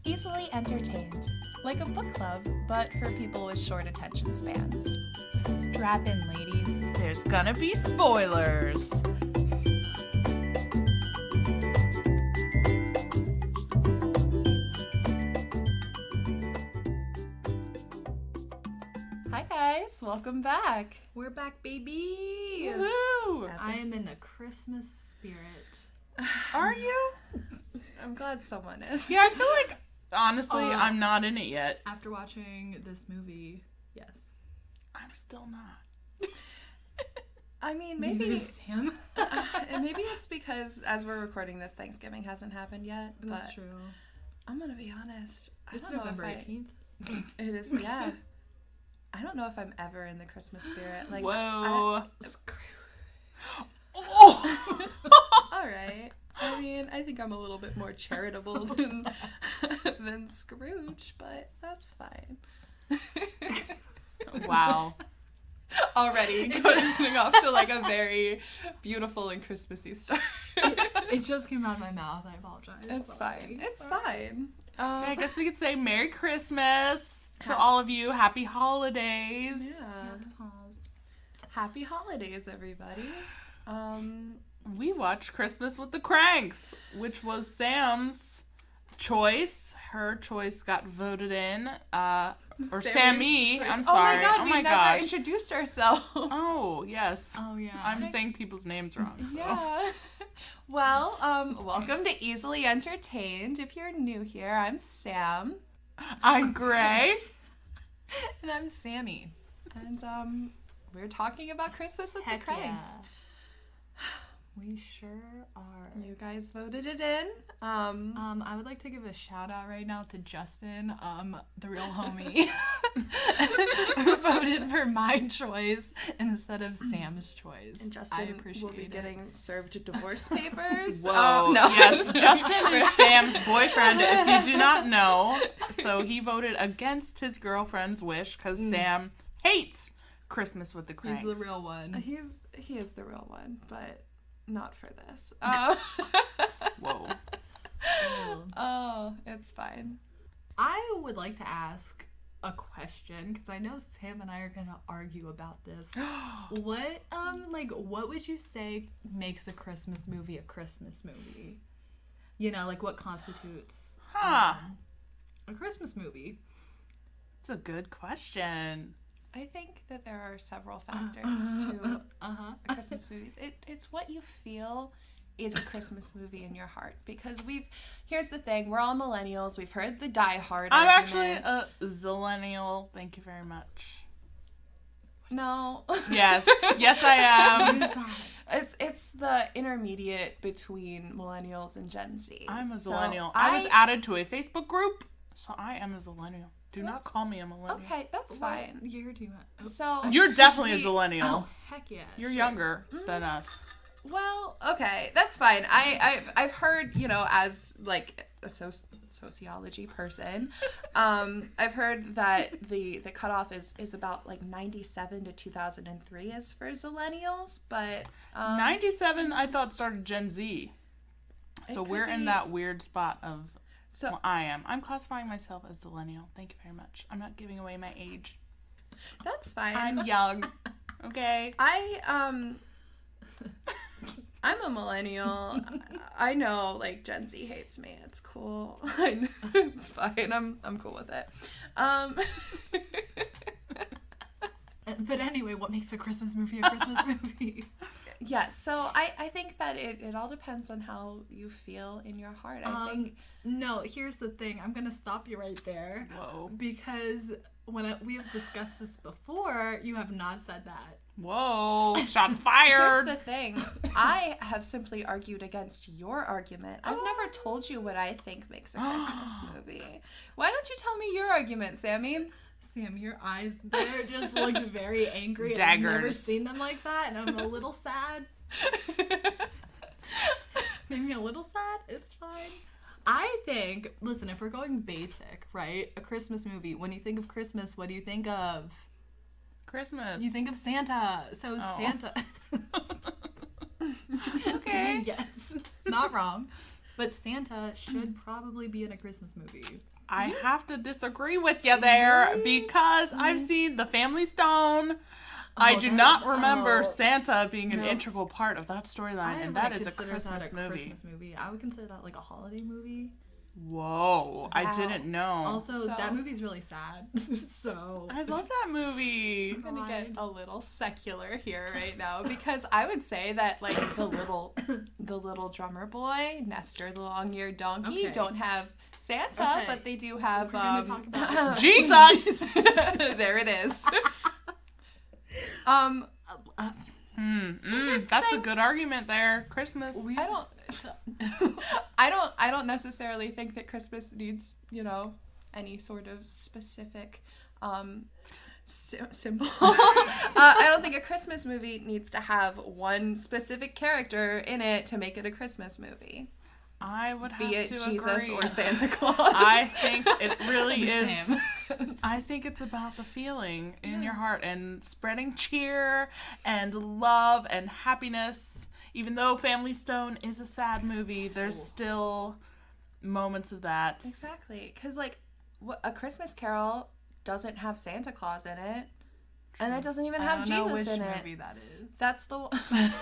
Easily entertained, like a book club, but for people with short attention spans. Strap in, ladies. There's gonna be spoilers. Hi guys, welcome back. We're back, baby. Woohoo! I am in the Christmas spirit. Are you? I'm glad someone is. Yeah, I feel like, honestly, I'm not in it yet. After watching this movie, yes. I'm still not. I mean, Neither maybe is Sam. maybe it's because as we're recording this, Thanksgiving hasn't happened yet. That's But true. I'm gonna be honest. It's I don't November know if 18th. It is, yeah. I don't know if I'm ever in the Christmas spirit. Like, Whoa. Oh! All right. I mean, I think I'm a little bit more charitable than Scrooge, but that's fine. Wow. Already getting off to like a very beautiful and Christmassy start. It just came out of my mouth. I apologize. It's fine. It's fine. I guess we could say Merry Christmas to all of you. Happy holidays. Yeah. Happy holidays, everybody. We watched Christmas with the Kranks, which was Sam's choice. Her choice got voted in. Or Sammi. I'm sorry. Oh my god, we never introduced ourselves. Oh, yes. Oh, yeah. I'm saying people's names wrong. So. Yeah. Well, welcome to Easily Entertained. If you're new here, I'm Sam. I'm Grae. And I'm Sammi. And we're talking about Christmas with the Kranks. Yeah. We sure are. You guys voted it in. I would like to give a shout out right now to Justin, the real homie, who voted for my choice instead of Sam's choice. And Justin I appreciate will be it. getting served divorce papers. Whoa. No. Yes, Justin is Sam's boyfriend, if you do not know. So he voted against his girlfriend's wish because Sam hates Christmas with the Kranks. He's the real one. He is the real one, but not for this. Whoa. Oh, it's fine. I would like to ask a question because I know Sam and I are gonna argue about this. What would you say makes a Christmas movie a Christmas movie? You know, like what constitutes a Christmas movie? It's a good question. I think that there are several factors to Christmas movies. It's what you feel is a Christmas movie in your heart. Because here's the thing, we're all millennials. We've heard the Die Hard I'm argument. actually a zillennial. Thank you very much. No. Yes. Yes, I am. It's the intermediate between millennials and Gen Z. I'm a So zillennial. I was added to a Facebook group, so I am a zillennial. Do not call me a millennial. Okay, that's fine. What year do you want? So You're definitely a zillennial. Oh, heck yeah. You're younger than us. well, okay, that's fine. I've heard, as like a sociology person, I've heard that the cutoff is about like 97 to 2003 is for zillennials, but 97 I thought started Gen Z. So we're in that weird spot of well, I am. I'm classifying myself as zillennial. Thank you very much. I'm not giving away my age. that's fine. I'm young. Okay. I'm a millennial. I know, like, Gen Z hates me. It's cool. It's fine. I'm cool with it. But anyway, what makes a Christmas movie a Christmas movie? Yeah, so I think that it all depends on how you feel in your heart. I think. No, here's the thing. I'm going to stop you right there. Whoa. Because we have discussed this before, you have not said that. Whoa. Shots Here's fired. the thing. I have simply argued against your argument. I've never told you what I think makes a Christmas movie. Why don't you tell me your argument, Sammi? Sam, your eyes there just looked very angry. Daggers. I've never seen them like that, and I'm a little sad. Maybe a little sad. It's fine. I think, listen, if we're going basic, right? A Christmas movie. When you think of Christmas, what do you think of? Christmas. You think of Santa. So Santa. Okay. Yes. Not wrong. But Santa should probably be in a Christmas movie. I have to disagree with you there because I've seen The Family Stone. I do not remember Santa being an integral part of that storyline, and that is a Christmas movie. I would consider that like a holiday movie. Whoa, wow. I didn't know. Also, that movie's really sad. So I love that movie. I'm gonna get a little secular here right now because I would say that like the little drummer boy, Nestor the long-eared donkey, don't have Santa, but they do have We're gonna talk about Jesus. There it is. That's a good argument there. Christmas. I don't necessarily think that Christmas needs, any sort of specific symbol. I don't think a Christmas movie needs to have one specific character in it to make it a Christmas movie. I would have Be it to Jesus agree. or Santa Claus. I think it really is. I think it's about the feeling in your heart and spreading cheer and love and happiness. Even though Family Stone is a sad movie, there's still moments of that. Exactly. Because, a Christmas Carol doesn't have Santa Claus in it. And that doesn't even have Jesus in it. I don't know which movie that is. That's the one.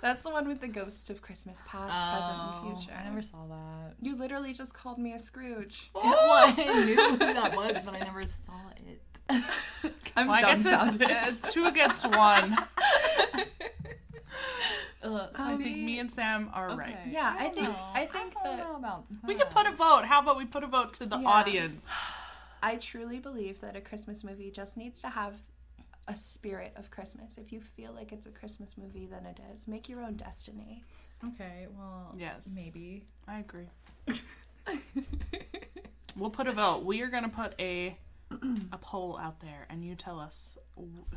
That's the one with the ghosts of Christmas past, present, and future. I never saw that. You literally just called me a Scrooge. Well, I knew who that was, but I never saw it. I guess it's 2 against 1. So I think me and Sam are right. Yeah, I think that we can put a vote. How about we put a vote to the audience? I truly believe that a Christmas movie just needs to have a spirit of Christmas. If you feel like it's a Christmas movie, then it is. Make your own destiny. Okay, well, yes, maybe. I agree. We'll put a vote. We are going to put a poll out there, and you tell us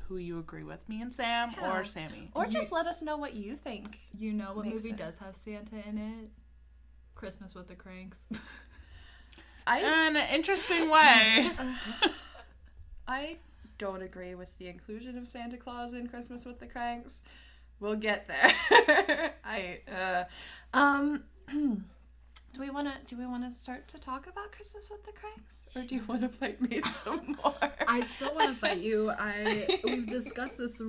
who you agree with, me and Sam or Sammy. Or just let us know what you think. You know what movie does have Santa in it? Christmas with the Kranks. In an interesting way. I don't agree with the inclusion of Santa Claus in Christmas with the Kranks. We'll get there. Do we want to start to talk about Christmas with the Kranks, or do you want to fight me some more? I still want to fight you. We've discussed this.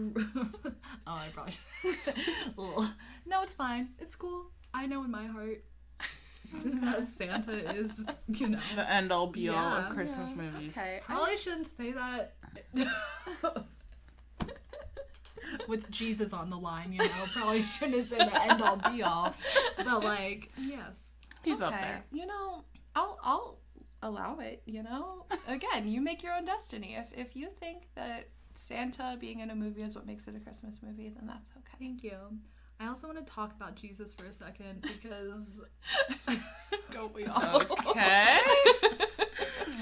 I probably should. No, it's fine. It's cool. I know in my heart that Santa is, the end all be all of Christmas movies. Okay. Probably shouldn't say that. With Jesus on the line, probably shouldn't say the end all be all. But yes. He's up there. I'll allow it, Again, you make your own destiny. If you think that Santa being in a movie is what makes it a Christmas movie, then that's okay. Thank you. I also want to talk about Jesus for a second because... Don't we all? Okay.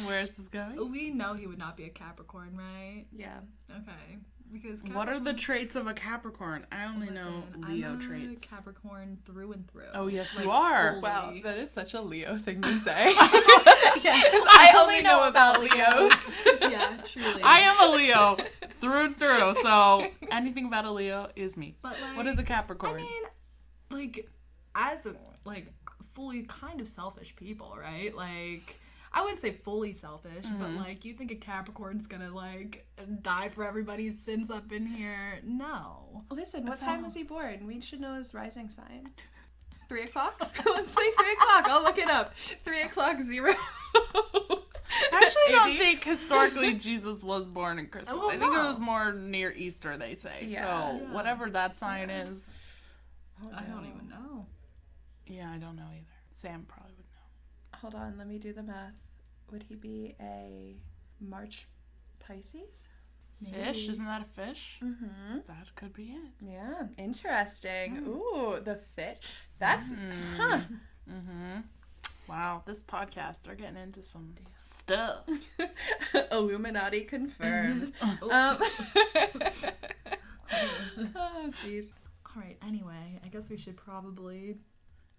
Where's this going? We know he would not be a Capricorn, right? Yeah. Okay. Because what are the traits of a Capricorn? I only know Leo traits. I'm a Capricorn through and through. Oh, yes, you are. Fully. Wow, that is such a Leo thing to say. I only know about Leos. Yeah, truly. I am a Leo through and through, so anything about a Leo is me. But what is a Capricorn? I mean, as fully kind of selfish people, right? I wouldn't say fully selfish, but you think a Capricorn's gonna die for everybody's sins up in here? No. Listen, what time was he born? We should know his rising sign. 3 o'clock? Let's say 3 o'clock. I'll look it up. 3:00. I actually don't think historically Jesus was born in Christmas. I think it was more near Easter, they say. Yeah. So whatever that sign is. I don't even know. Yeah, I don't know either. Sam probably would know. Hold on, let me do the math. Would he be a March Pisces? Fish? Isn't that a fish? Mm-hmm. That could be it. Yeah, interesting. Ooh, the fish. That's, Mm-hmm. Wow, this podcast, we're getting into some stuff. Illuminati confirmed. Oh, jeez. All right, anyway, I guess we should probably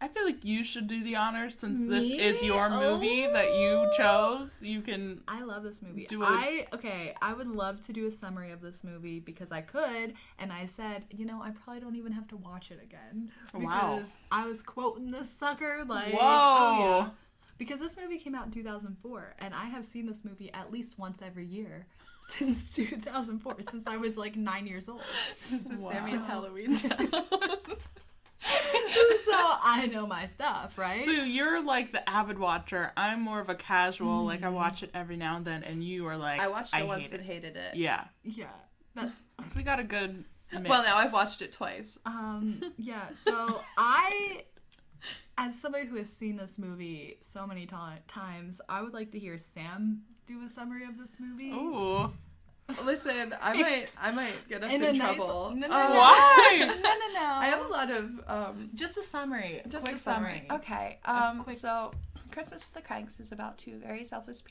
I feel like you should do the honors since this is your movie that you chose. You can. I love this movie. I would love to do a summary of this movie because I could, and I said, I probably don't even have to watch it again. Wow. Because I was quoting this sucker like, Whoa. oh yeah. Because this movie came out in 2004, and I have seen this movie at least once every year since 2004, since I was like 9 years old. This is Sammy's Halloween town. So I know my stuff, right? So you're like the avid watcher. I'm more of a casual. Like I watch it every now and then, and you are like, I watched it once and hated it. Yeah. Yeah. That's So we got a good mix. Well, now I've watched it twice. yeah. So I, as somebody who has seen this movie so many times, I would like to hear Sam do a summary of this movie. Ooh. Listen, I might get us in trouble. No. Why? No. I have a lot of Just a summary. just Quick a summary. Okay. quick- So Christmas with the Kranks is about two very selfish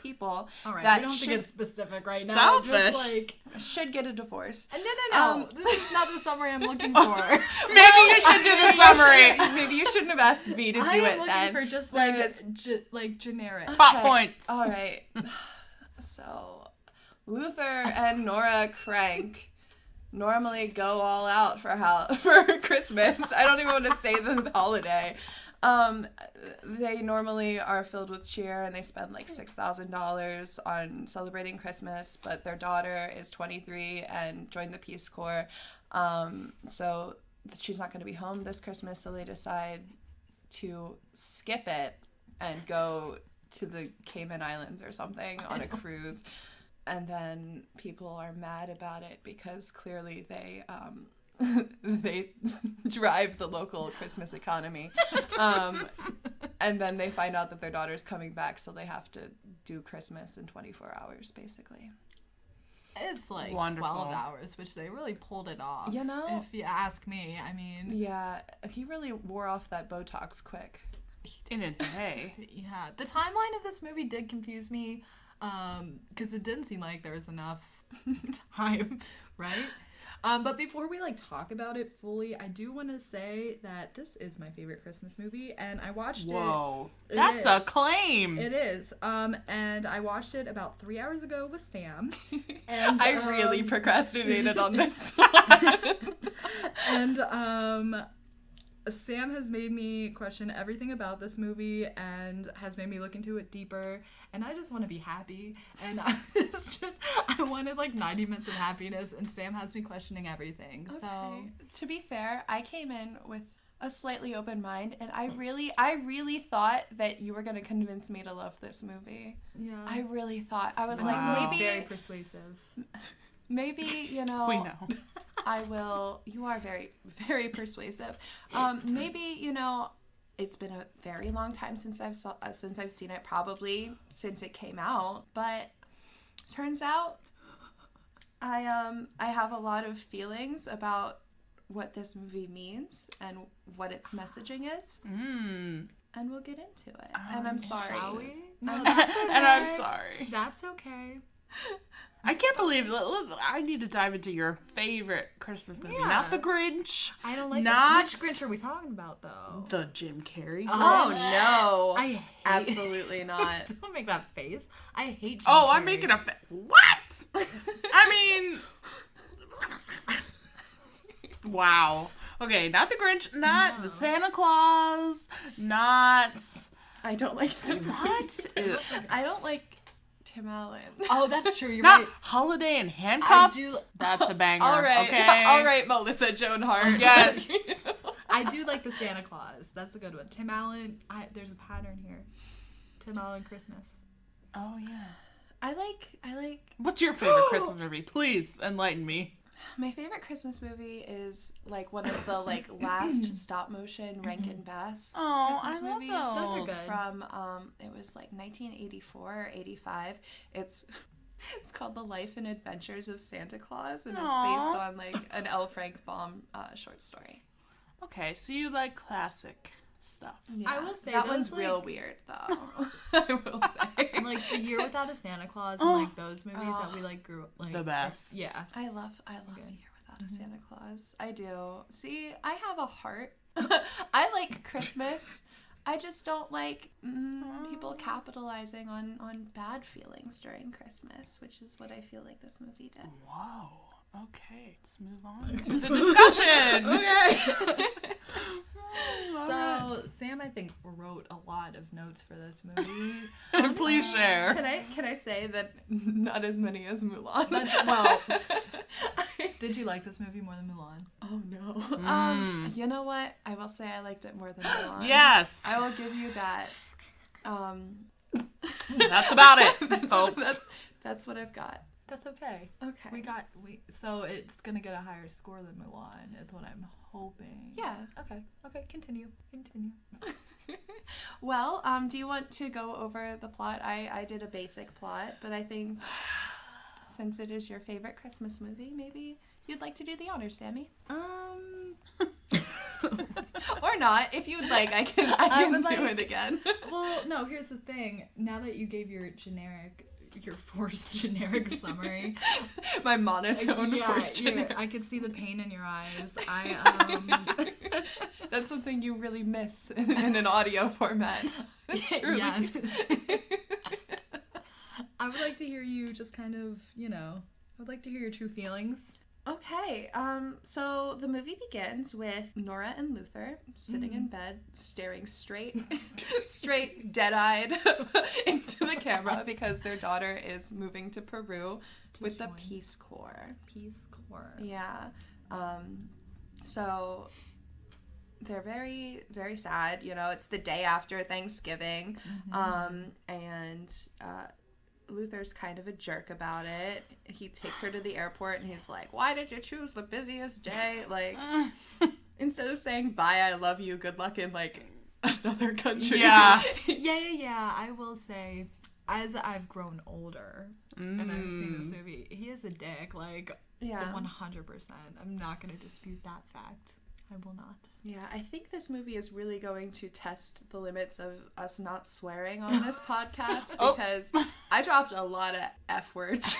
people All right. that We don't have to get specific right now. Selfish? Just like should get a divorce. no. This is not the summary I'm looking for. Maybe you should do the summary. Maybe you shouldn't have asked me to do I am it looking then. for just There's- like generic. Pop points. All right. So Luther and Nora Krank normally go all out for Christmas. I don't even want to say the holiday. They normally are filled with cheer and they spend like $6,000 on celebrating Christmas, but their daughter is 23 and joined the Peace Corps. So she's not going to be home this Christmas, so they decide to skip it and go to the Cayman Islands or something on a cruise. And then people are mad about it because clearly they they drive the local Christmas economy. And then they find out that their daughter's coming back, so they have to do Christmas in 24 hours, basically. It's like Wonderful. 12 hours, which they really pulled it off. You know? If you ask me, I mean. Yeah, he really wore off that Botox quick. In a day. Yeah, the timeline of this movie did confuse me, because it didn't seem like there was enough time, right? But before we talk about it fully, I do want to say that this is my favorite Christmas movie, and I watched it. Whoa. It That's is. a claim. It is. And I watched it about 3 hours ago with Sam. And I really procrastinated on this one. And Sam has made me question everything about this movie and has made me look into it deeper, and I just want to be happy, and I wanted 90 minutes of happiness, and Sam has me questioning everything. Okay. So to be fair, I came in with a slightly open mind, and I really thought that you were going to convince me to love this movie. yeah, I really thought. I was Wow. like, maybe very persuasive. maybe, We know. I will. You are very, very persuasive. Maybe, it's been a very long time since I've seen it, probably since it came out. But turns out, I have a lot of feelings about what this movie means and what its messaging is, and we'll get into it. And I'm sorry. Shall we? No, And I'm sorry. That's okay. I can't believe I need to dive into your favorite Christmas movie. Yeah. Not the Grinch. I don't like Not Which Grinch are we talking about, though? the Jim Carrey. Oh Grinch. no! I hate Absolutely not. Don't make that face. I hate Jim Oh, I'm Carrey. making a what? I mean, wow. Okay, not the Grinch, not the Santa Claus, not I don't like that. what? I don't like Tim Allen. Oh, that's true. You're Not right. Holiday in Handcuffs. I do- That's a banger. All right, Okay. all right, Melissa Joan Hart. Yes. I do like the Santa Claus. That's a good one. Tim Allen. There's a pattern here. Tim Allen Christmas. Oh yeah. I like What's your favorite Christmas movie? Please enlighten me. my favorite Christmas movie is one of the last stop motion Rankin Bass Oh, Christmas I love movies. those. Those are good. From it was 1984 or 85. It's called The Life and Adventures of Santa Claus, and it's based Aw. on an L. Frank Baum short story. Okay, so you like classic stuff. Yeah. I will say that those, one's real weird though. I will say. The Year Without a Santa Claus and those movies that we grew up The best. Yeah. I love A Year Without a Santa Claus. I do. See, I have a heart I like Christmas. I just don't like people capitalizing on bad feelings during Christmas, which is what I feel like this movie did. Whoa. Okay, let's move on to the discussion. Okay. All So right. Sam, I think, wrote a lot of notes for this movie. Please share. Can I say that not as many as Mulan? Well, did you like this movie more than Mulan? Oh no. You know what? I will say I liked it more than Mulan. Yes. I will give you that. That's about it, folks. That's what I've got. That's okay. Okay. So it's gonna get a higher score than Mulan, is what I'm hoping. Yeah. Okay. Continue. Well, do you want to go over the plot? I did a basic plot, but I think since it is your favorite Christmas movie, maybe you'd like to do the honors, Sammy. Or not. If you would like, I can do it again. Well, no. Here's the thing. Now that you gave your forced generic summary, My monotone forced generic. I could see the pain in your eyes. That's something you really miss in an audio format. Truly. Yes. I would like to hear you just kind of, I would like to hear your true feelings. Okay, so the movie begins with Nora and Luther sitting in bed, staring straight, dead-eyed into the camera because their daughter is moving to Peru with the Peace Corps. Peace Corps. Yeah. So they're very, very sad. It's the day after Thanksgiving, and Luther's kind of a jerk about it. He takes her to the airport and he's like, why did you choose the busiest day? Like, instead of saying, bye, I love you, good luck in, like, another country. Yeah. Yeah. I will say, as I've grown older and I've seen this movie, he is a dick, like, 100%. I'm not going to dispute that fact. I will not. Yeah, I think this movie is really going to test the limits of us not swearing on this podcast because I dropped a lot of F words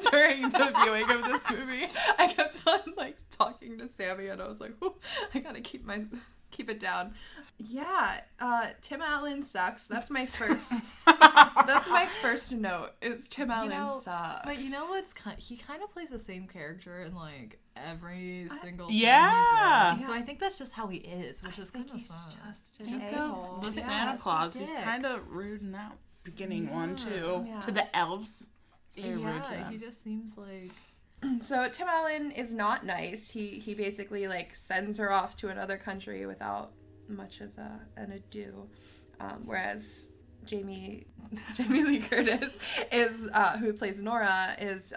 during the viewing of this movie. I kept on talking to Sammy and I was like, I gotta keep it down. Yeah, Tim Allen sucks. That's my first. That's my first note. Is Tim Allen sucks. But what's he kind of plays the same character in every single thing Yeah. he's in. So I think that's just how he is, which is kind of fun. Just an a-hole. The Santa Claus, he's kind of rude in that beginning one too. Yeah. To the elves, it's very rude to them. He just seems like. So Tim Allen is not nice. He basically sends her off to another country without much of an ado, whereas Jamie Lee Curtis is who plays Nora is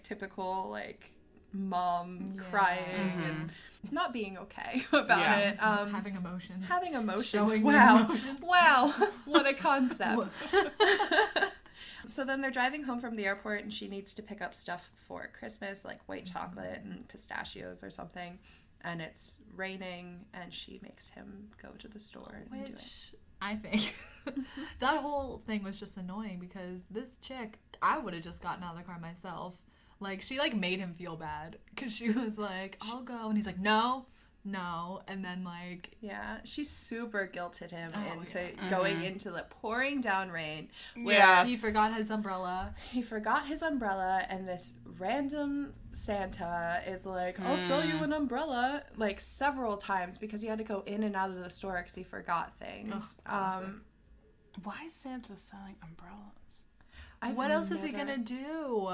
typical mom crying and not being okay about it. Having emotions. Showing wow. Emotions. Wow. What a concept. So then they're driving home from the airport and she needs to pick up stuff for Christmas, like white chocolate and pistachios or something. And it's raining and she makes him go to the store and do it. I think that whole thing was just annoying because this chick, I would have just gotten out of the car myself. She made him feel bad because she was like, I'll go. And he's like, no. And then yeah, she super guilted him into going into the pouring down rain. Yeah. He forgot his umbrella. And this random Santa is like, I'll sell you an umbrella, several times because he had to go in and out of the store because he forgot things. Why is Santa selling umbrellas? What else is he gonna do?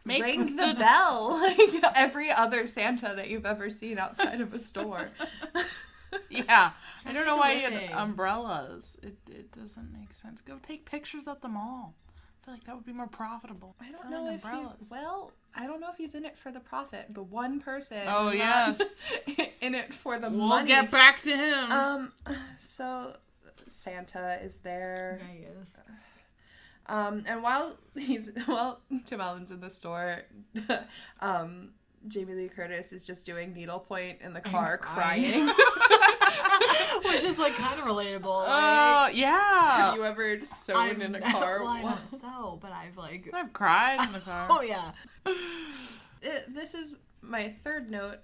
Ring the bell like every other Santa that you've ever seen outside of a store. Yeah, I don't know why he had umbrellas. It doesn't make sense. Go take pictures at the mall. I feel like that would be more profitable. I don't know if he's in it for the profit. The one person. Oh yes, in it for the money. We'll get back to him. So Santa is there. Yeah, he is. And while Tim Allen's in the store, Jamie Lee Curtis is just doing needlepoint in the car crying. Which is kind of relatable. Yeah. Have you ever sewn in a car? Well, I don't sew, but I've cried in the car. Oh yeah. This is my third note.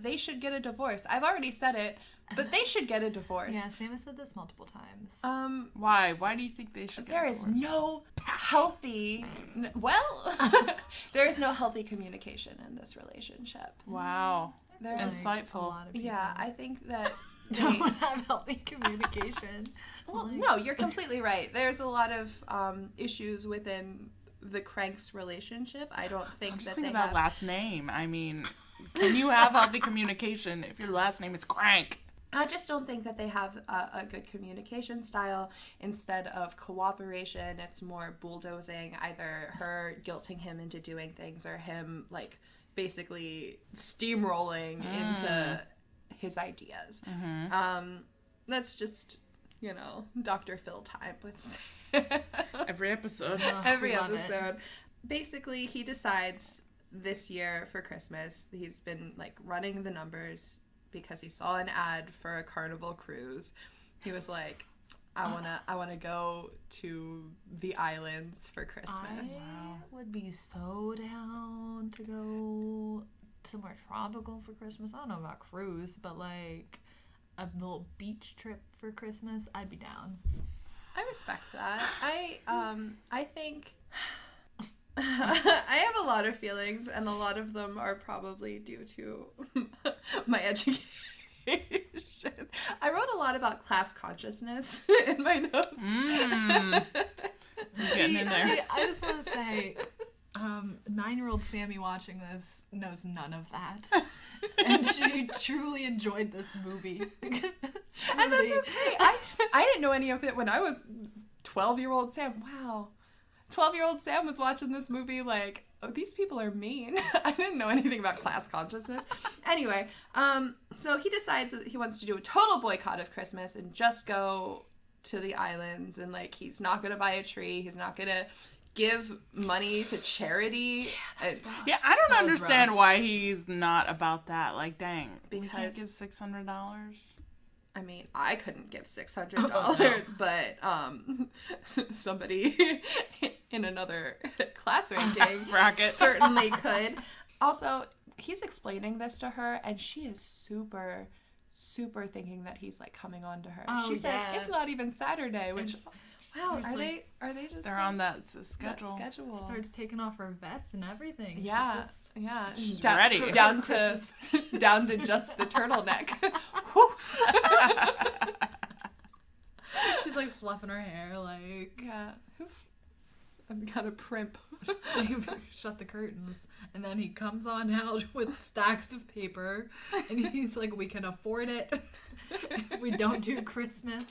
they should get a divorce. I've already said it, but they should get a divorce. Yeah, Sam has said this multiple times. Why? Why do you think they should get There a is divorce? no healthy, there is no healthy communication in this relationship. Wow. There's, Insightful. A lot of people yeah, I think that don't have healthy communication. well, no, you're completely right. There's a lot of issues within the Kranks relationship. I don't think Just that think they about have. last name. I mean, can you have healthy communication if your last name is Crank? I just don't think that they have a good communication style. Instead of cooperation, it's more bulldozing, either her guilting him into doing things or him, like, basically steamrolling into his ideas. That's just, Dr. Phil time, let's say. Every episode. Every love it. episode. Basically, he decides this year for Christmas, he's been, like, running the numbers because he saw an ad for a Carnival cruise. He was like, I wanna go to the islands for Christmas. I would be so down to go somewhere tropical for Christmas. I don't know about cruise, but like a little beach trip for Christmas, I'd be down. I respect that. I think I have a lot of feelings, and a lot of them are probably due to my education. I wrote a lot about class consciousness in my notes. Getting in there. See, I just want to say, 9-year-old Sammy watching this knows none of that. And she truly enjoyed this movie. And that's okay. I didn't know any of it when I was 12-year-old Sam. Wow. 12-year-old Sam was watching this movie like, oh, these people are mean. I didn't know anything about class consciousness. Anyway, so he decides that he wants to do a total boycott of Christmas and just go to the islands, and like he's not going to buy a tree. He's not going to give money to charity. Yeah, I don't That was understand rough. why he's not about that. Like, dang, we can't Because- give $600. I mean, I couldn't give $600, but somebody in another class ranking bracket. certainly could. Also, he's explaining this to her, and she is super, super thinking that he's like coming on to her. Oh, she says yeah. it's not even Saturday, which wow, starts, are they just They're like, on that that schedule. starts taking off her vest and everything. Yeah, She's down, ready. down to down to just the turtleneck. Whew. She's like fluffing her hair, like Yeah. I've got a primp. shut the curtains, and then he comes on out with stacks of paper, and he's like, "We can afford it if we don't do Christmas."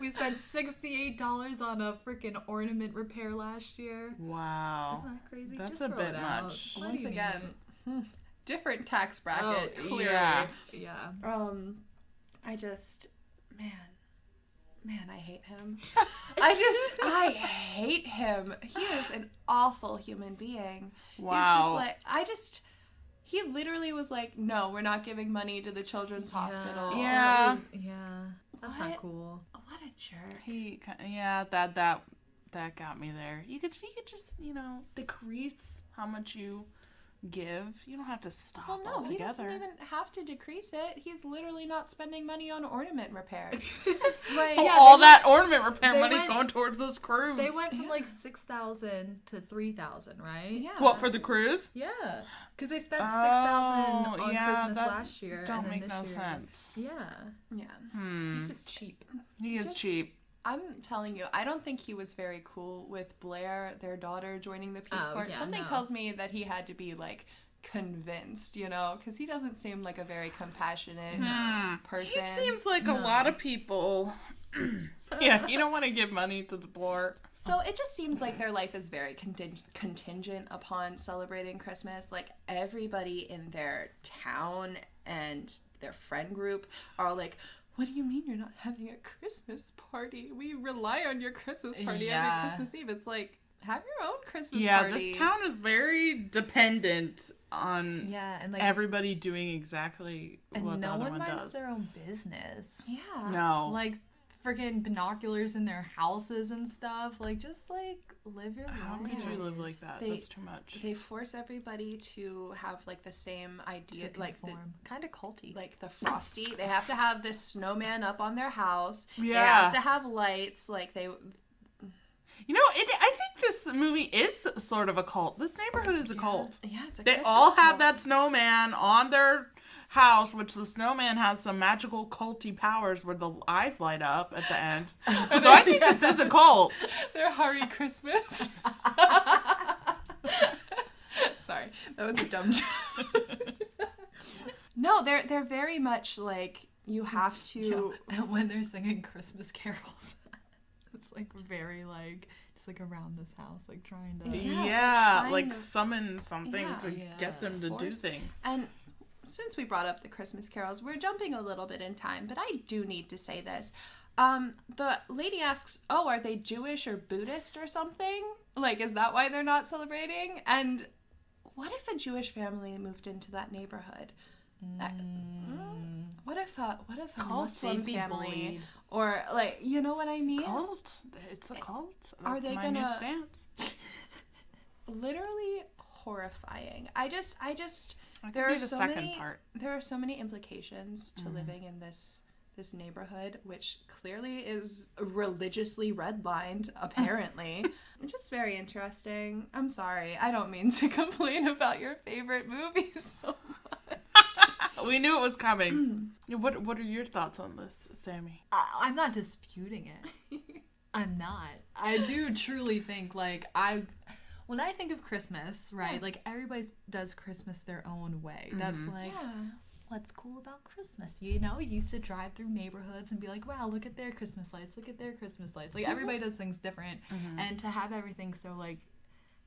We spent $68 on a freaking ornament repair last year. Wow. Isn't that crazy? That's Just a throw bit it out. much. What do Once you again, need? different tax bracket. Oh, Clearly. yeah. Yeah. I just, man, I hate him. I hate him. He is an awful human being. Wow. He's just like, he literally was like, no, we're not giving money to the children's hospital. Yeah. Yeah. That's What? not cool. What a jerk. That got me there. You could just, decrease how much you give. You don't have to stop Well, no, he altogether. doesn't even have to decrease it. He's literally not spending money on ornament repairs. Like, Oh, Yeah, all they that ornament repair they money's went- going towards those cruise. They went from like 6,000 to 3,000, right? yeah. What, for the cruise? Yeah, because they spent 6,000 Oh, on yeah, Christmas that last year. Don't and then make this no year. sense. Yeah, Yeah. he's just cheap. He is Just- cheap. I'm telling you, I don't think he was very cool with Blair, their daughter, joining the Peace Oh, Corps. yeah, Something no. tells me that he had to be, like, convinced, because he doesn't seem like a very compassionate person. He seems like a lot of people. Yeah, you don't want to give money to the poor. So it just seems like their life is very contingent upon celebrating Christmas. Like, everybody in their town and their friend group are like, what do you mean you're not having a Christmas party? We rely on your Christmas party Yeah. every Christmas Eve. It's like, have your own Christmas Yeah, party. this town is very dependent on Yeah, and like everybody doing exactly and what the no other one one minds does. their own business. Yeah. No. Like freaking binoculars in their houses and stuff. Like, just like live your life. How could you live like that? That's too much. They force everybody to have like the same idea, like kind of culty. Like the Frosty. They have to have this snowman up on their house. Yeah. They have to have lights. Like they. You know, I think this movie is sort of a cult. This neighborhood is a cult. Yeah, it's a They Christmas all have cult. that snowman on their house, which the snowman has some magical culty powers where the eyes light up at the end. So I think this is a cult. They're Hurry Christmas. Sorry, that was a dumb joke. No, they're very much like you have to. And when they're singing Christmas carols. It's like very like just like around this house, like trying to like summon something to get them to do things. And since we brought up the Christmas carols, we're jumping a little bit in time, but I do need to say this. The lady asks, "Oh, are they Jewish or Buddhist or something? Like, is that why they're not celebrating?" And what if a Jewish family moved into that neighborhood? What if a Muslim family bullied. or like, you know what I mean? Cult. It's a cult. That's Are they my gonna new stance? Literally horrifying. I just There are so many part. There are so many implications to living in this neighborhood, which clearly is religiously redlined, apparently. It's just very interesting. I'm sorry. I don't mean to complain about your favorite movie so much. We knew it was coming. What are your thoughts on this, Sammy? I'm not disputing it. I'm not. I do truly think like when I think of Christmas, right? Yes. Like everybody does Christmas their own way. That's like what's cool about Christmas. You know, you used to drive through neighborhoods and be like, wow, look at their Christmas lights. Look at their Christmas lights. Like everybody does things different. And to have everything so like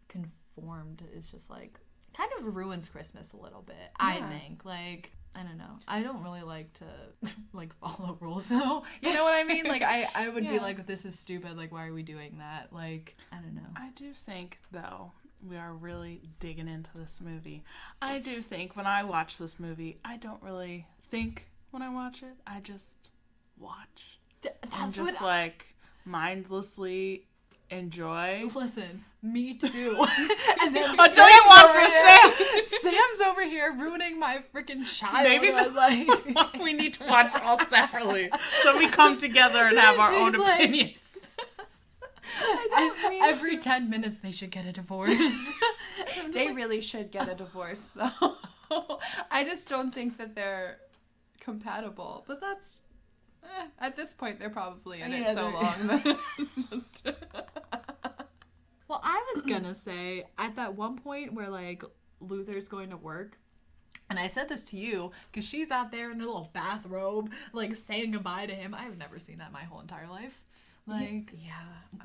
conformed is just like kind of ruins Christmas a little bit, I think. Like, I don't know. I don't really like to like follow rules though. You know what I mean? Like I would be like, this is stupid, like why are we doing that? Like, I don't know. I do think though we are really digging into this movie. I do think when I watch this movie, I don't really think when I watch it. I just watch. That's just like mindlessly enjoy. Listen, me too. And then Until you watch with Sam. Sam's over here ruining my freaking child. Maybe like we need to watch all separately so we come together and have our own like, opinions. Every 10 minutes they should get a divorce. They really should get a divorce, though. I just don't think that they're compatible. But that's... at this point, they're probably in it so long that just... Well, I was gonna say, at that one point where, like, Luther's going to work, and I said this to you, because she's out there in her little bathrobe, like, saying goodbye to him. I've never seen that my whole entire life. Like,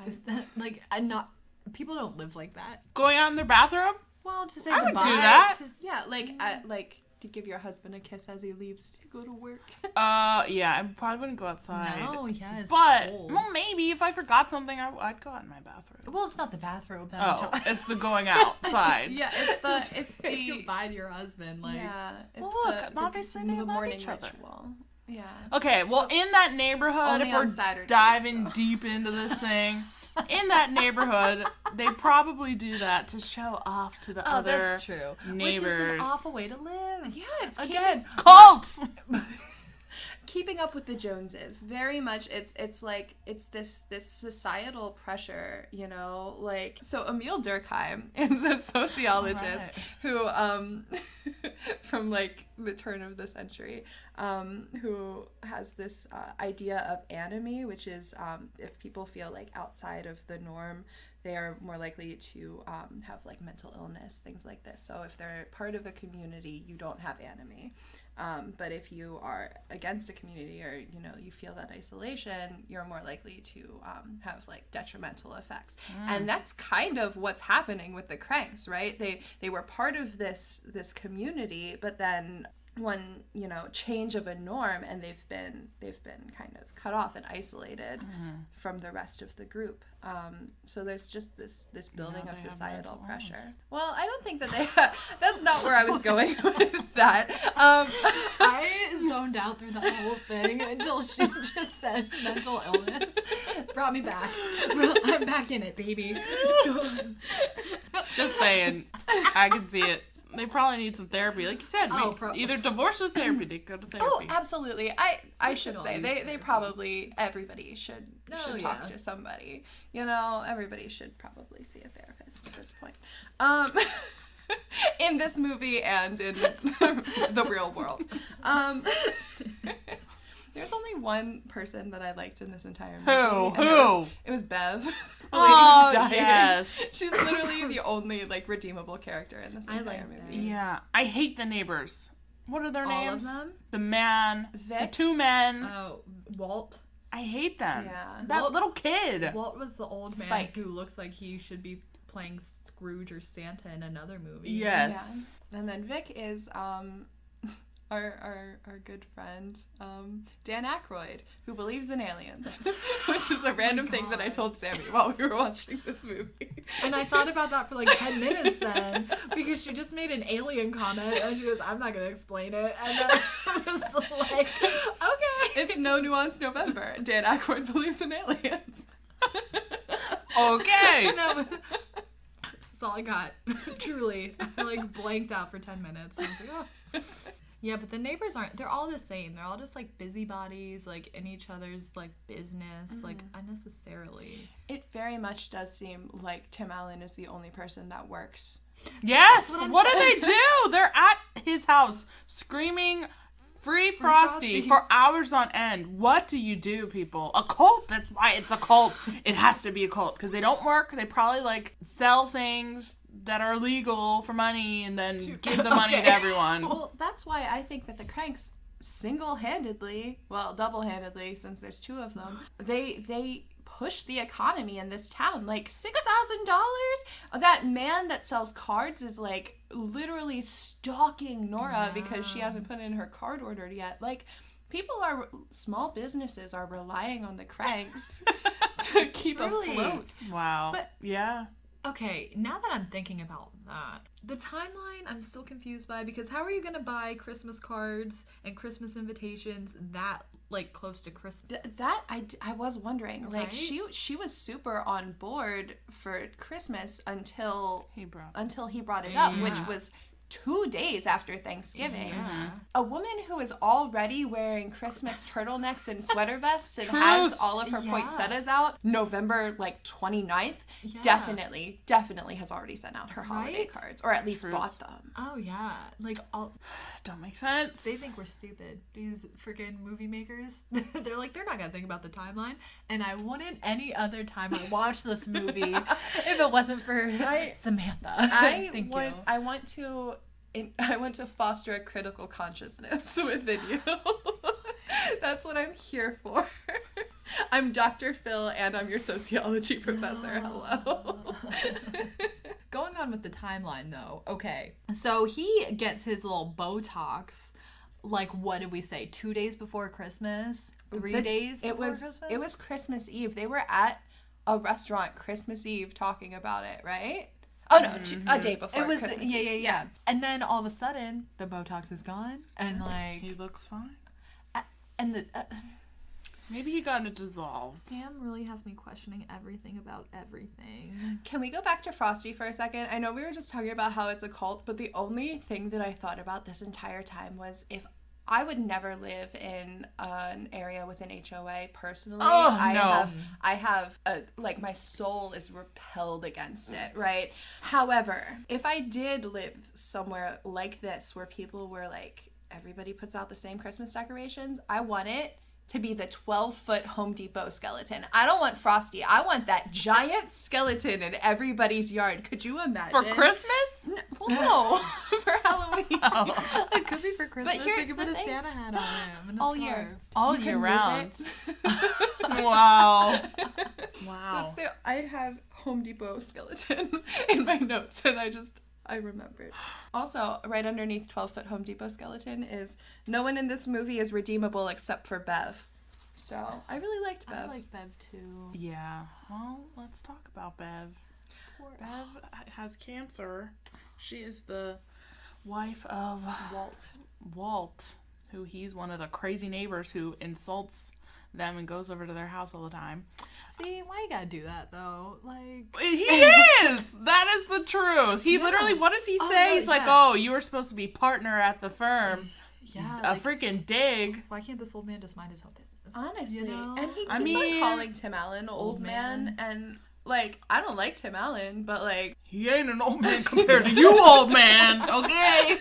is that, like, I'm not... People don't live like that. Going out in their bathroom? Well, to say I would goodbye. do that. Yeah, like to give your husband a kiss as he leaves to go to work. Yeah, I probably wouldn't go outside. No, yeah, it's But, cold. well, maybe if I forgot something, I'd go out in my bathroom. Well, it's not the bathrobe. That Oh, it's the going outside. Yeah, it's say the goodbye to your husband. Like, yeah. It's Well, look, obviously they the love morning each other. ritual. Yeah. Okay, well, in that neighborhood, Only if on we're Saturdays, diving though. deep into this thing, in that neighborhood, they probably do that to show off to the other that's true. neighbors. Which is an awful way to live. Yeah, it's Again, Cult! keeping up with the Joneses. Very much it's like it's this societal pressure, you know, like so Emil Durkheim is a sociologist who from like the turn of the century who has this idea of anomie, which is if people feel like outside of the norm, they are more likely to have like mental illness, things like this. So if they're part of a community, you don't have anomie. But if you are against a community or, you know, you feel that isolation, you're more likely to have like detrimental effects. And that's kind of what's happening with the Kranks, right? They were part of this community, but then change of a norm, and they've been kind of cut off and isolated from the rest of the group. So there's just this building of societal pressure. Well, I don't think that they that's not where I was going with that. I zoned out through the whole thing until she just said mental illness. Brought me back. I'm back in it, baby. Just saying. I can see it. They probably need some therapy. Like you said, either divorce or therapy. They go to therapy. Oh, absolutely. I should say, they probably, everybody should talk to somebody. Everybody should probably see a therapist at this point. In this movie and in the real world. There's only one person that I liked in this entire movie. Who? It was Bev. The lady who's dying. Yes. She's literally the only redeemable character in this entire movie. Yeah. I hate the neighbors. What are their names? All of them? The man. Vic? The two men. Oh, Walt. I hate them. Yeah. That little kid. Walt was the old man Spike. who looks like he should be playing Scrooge or Santa in another movie. Yes. Yeah. And then Vic is our good friend, Dan Aykroyd, who believes in aliens, which is a random thing that I told Sammy while we were watching this movie. And I thought about that for 10 minutes then, because she just made an alien comment, and she goes, I'm not going to explain it. And then I was like, okay. It's No Nuance November. Dan Aykroyd believes in aliens. Okay. No, that's all I got. Truly. I blanked out for 10 minutes. And I was like, oh. Yeah, but the neighbors they're all the same. They're all just busybodies, in each other's business, unnecessarily. It very much does seem like Tim Allen is the only person that works. Yes! What do they do? They're at his house screaming free Frosty for hours on end. What do you do, people? A cult? That's why it's a cult. It has to be a cult because they don't work. They probably sell things that are legal for money and then give the money to everyone. Well, that's why I think that the Kranks single-handedly, well, double-handedly, since there's two of them, they push the economy in this town. $6,000? That man that sells cards is literally stalking Nora because she hasn't put in her card order yet. Small businesses are relying on the Kranks to keep afloat. Wow. But yeah. Okay, now that I'm thinking about that, the timeline I'm still confused by, because how are you going to buy Christmas cards and Christmas invitations that close to Christmas? That I was wondering. Right? She was super on board for Christmas until he brought it up, which was 2 days after Thanksgiving. Yeah. A woman who is already wearing Christmas turtlenecks and sweater vests and has all of her poinsettias out November 29th, definitely has already sent out her holiday cards, or at least bought them. Oh yeah, don't make sense. They think we're stupid. These freaking movie makers. They're they're not gonna think about the timeline. And I wouldn't any other time I watched this movie if it wasn't for Samantha. I want to foster a critical consciousness within you. That's what I'm here for. I'm Dr. Phil and I'm your sociology professor. Hello. Going on with the timeline though. Okay. So he gets his little Botox, what did we say? 2 days before Christmas? 3 days before Christmas? It was Christmas Eve. They were at a restaurant Christmas Eve talking about it, right? Oh no, a day before. It was Christmas yeah. And then all of a sudden, the Botox is gone, and he looks fine. And the maybe he got it dissolved. Sam really has me questioning everything about everything. Can we go back to Frosty for a second? I know we were just talking about how it's a cult, but the only thing that I thought about this entire time was if I would never live in an area with an HOA personally. I have my soul is repelled against it, right? However, if I did live somewhere like this where people were everybody puts out the same Christmas decorations, I want it to be the 12-foot Home Depot skeleton. I don't want Frosty. I want that giant skeleton in everybody's yard. Could you imagine? For Christmas? No. For Halloween. Oh. It could be for Christmas. But here's they could put a Santa hat on him and a all scarf. year. All year round. Wow. Wow. I have Home Depot skeleton in my notes, and I remembered. Also, right underneath 12-foot Home Depot skeleton is no one in this movie is redeemable except for Bev. So, I really liked Bev. I like Bev too. Yeah. Well, let's talk about Bev. Bev has cancer. She is the wife of Walt, who he's one of the crazy neighbors who insults them and goes over to their house all the time. See, why you gotta do that though? Like, he is. That is the truth. He literally, what does he say? He's like, "Oh, you were supposed to be partner at the firm." Yeah, a freaking dig. Why can't this old man just mind his own business? Honestly, you know? and he keeps on calling Tim Allen old man, and like, I don't like Tim Allen, but like, he ain't an old man compared to you, old man. Okay.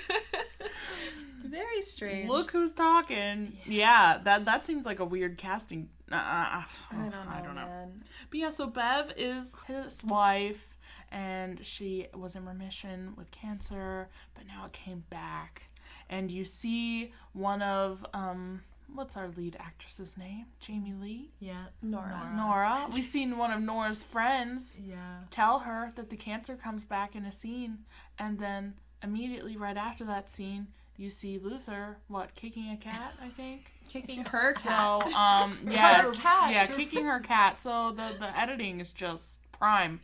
Very strange. Look who's talking. Yeah, that seems like a weird casting. I don't know. Man. But yeah, so Bev is his wife, and she was in remission with cancer, but now it came back. And you see one of, what's our lead actress's name? Jamie Lee? Yeah. Nora. We've seen one of Nora's friends tell her that the cancer comes back in a scene, and then immediately right after that scene, you see Luther, kicking a cat, I think? Kicking her cat. So, yes. Her cat. Yeah, kicking her cat. So the editing is just prime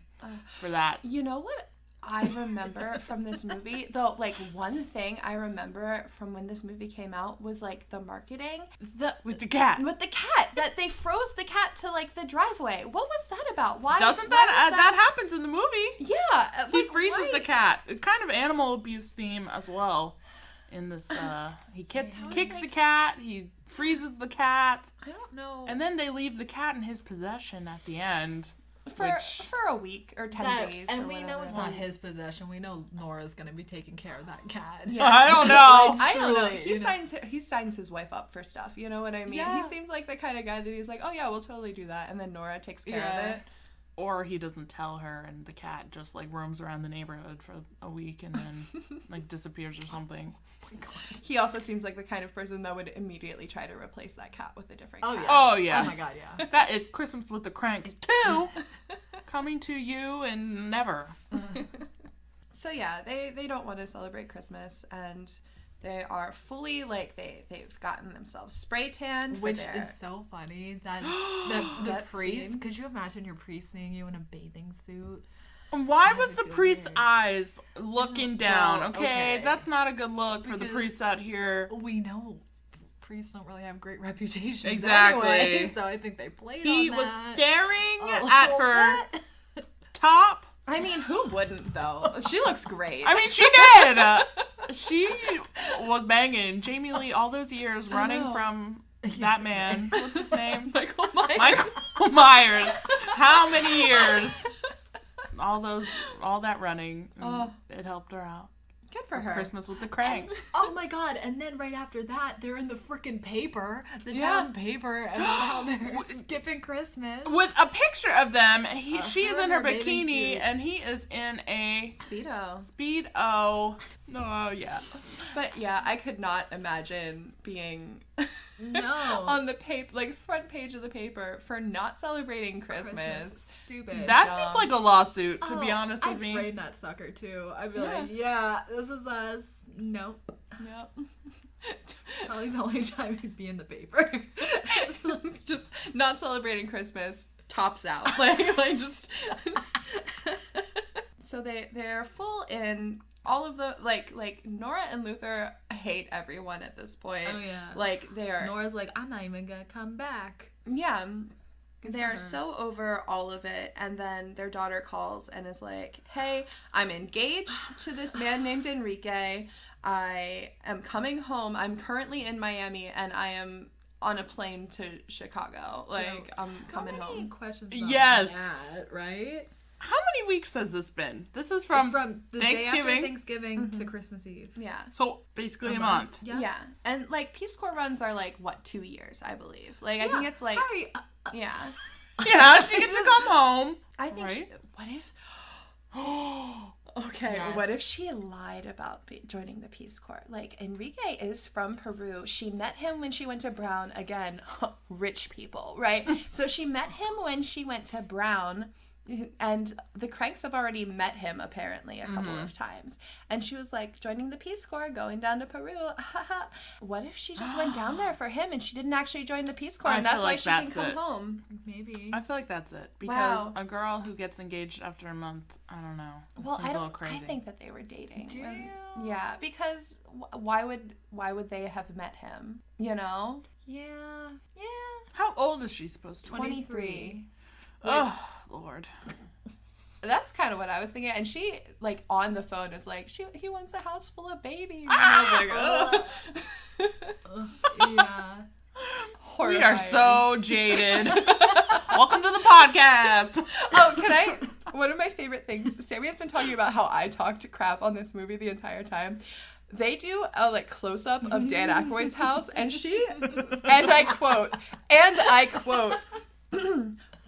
for that. You know what I remember from this movie? Though, like, one thing I remember from when this movie came out was, like, the marketing. With the cat. That they froze the cat to, like, the driveway. What was that about? Why? Doesn't that happens in the movie? Yeah. He freezes the cat. Kind of animal abuse theme as well. In this, he kicks the cat, he freezes the cat. I don't know. And then they leave the cat in his possession at the end. For a week or 10 days. And we know it's not his possession. We know Nora's going to be taking care of that cat. Yeah. I don't know. I don't know. He signs his wife up for stuff. You know what I mean? Yeah. He seems like the kind of guy that he's like, oh yeah, we'll totally do that. And then Nora takes care of it. Or he doesn't tell her, and the cat just, like, roams around the neighborhood for a week and then, like, disappears or something. Oh my God. He also seems like the kind of person that would immediately try to replace that cat with a different cat. Oh, yeah. Oh, my God, yeah. That is Christmas with the Kranks 2, coming to you and never. So, yeah, they don't want to celebrate Christmas, and they are fully, like, they've gotten themselves spray tanned. Which is so funny. The priest, scene. Could you imagine your priest seeing you in a bathing suit? Why was the priest's eyes looking down? Well, okay, that's not a good look for the priests out here. We know priests don't really have great reputations. Exactly. Anyway, so I think they played on that. He was staring at her top. I mean, who wouldn't, though? She looks great. I mean, she did. She was banging. Jamie Lee, all those years running from that man. What's his name? Michael Myers. Michael Myers. How many years? All that running. It helped her out. Good for her. Christmas with the Kranks. Oh my God. And then right after that, they're in the freaking paper, the town paper, and how they're skipping Christmas. With a picture of them, she's in her bikini, and he is in a Speedo. Oh, yeah. But yeah, I could not imagine being on the front page of the paper for not celebrating Christmas. Stupid. That seems like a lawsuit, to be honest with me. I'd frame that sucker too. I'd be like, yeah, this is us. Nope. Probably the only time he'd be in the paper. So it's just not celebrating Christmas, tops out. like just. So they're full in. All of the, like, Nora and Luther hate everyone at this point. Oh, yeah. Like, they are... Nora's like, I'm not even gonna come back. Yeah. They are so over all of it. And then their daughter calls and is like, hey, I'm engaged to this man named Enrique. I am coming home. I'm currently in Miami, and I am on a plane to Chicago. Like, I'm coming home. So many questions about that, right? How many weeks has this been? This is from the day after Thanksgiving to Christmas Eve. Yeah. So basically a month. Yeah. And like Peace Corps runs are like 2 years, I believe. Like I think it's like yeah. Yeah, she gets to come home. I think what if Okay, what if she lied about joining the Peace Corps? Like, Enrique is from Peru. She met him when she went to Brown. Again, rich people, right? So she met him when she went to Brown. And the Kranks have already met him, apparently, a couple of times. And she was like, joining the Peace Corps, going down to Peru. What if she just went down there for him and she didn't actually join the Peace Corps and that's why she can come home? Maybe. I feel like that's it. Because a girl who gets engaged after a month, I don't know. Seems a little crazy. I think that they were dating. Yeah, because why would they have met him? You know? Yeah. How old is she supposed to be? 23. Oh, Lord. That's kind of what I was thinking. And she, like, on the phone is like, he wants a house full of babies. And I was like, oh. Yeah. Horrifying. We are so jaded. Welcome to the podcast. Oh, one of my favorite things, Sammy has been talking about how I talked crap on this movie the entire time. They do a, like, close-up of Dan Aykroyd's house, and I quote,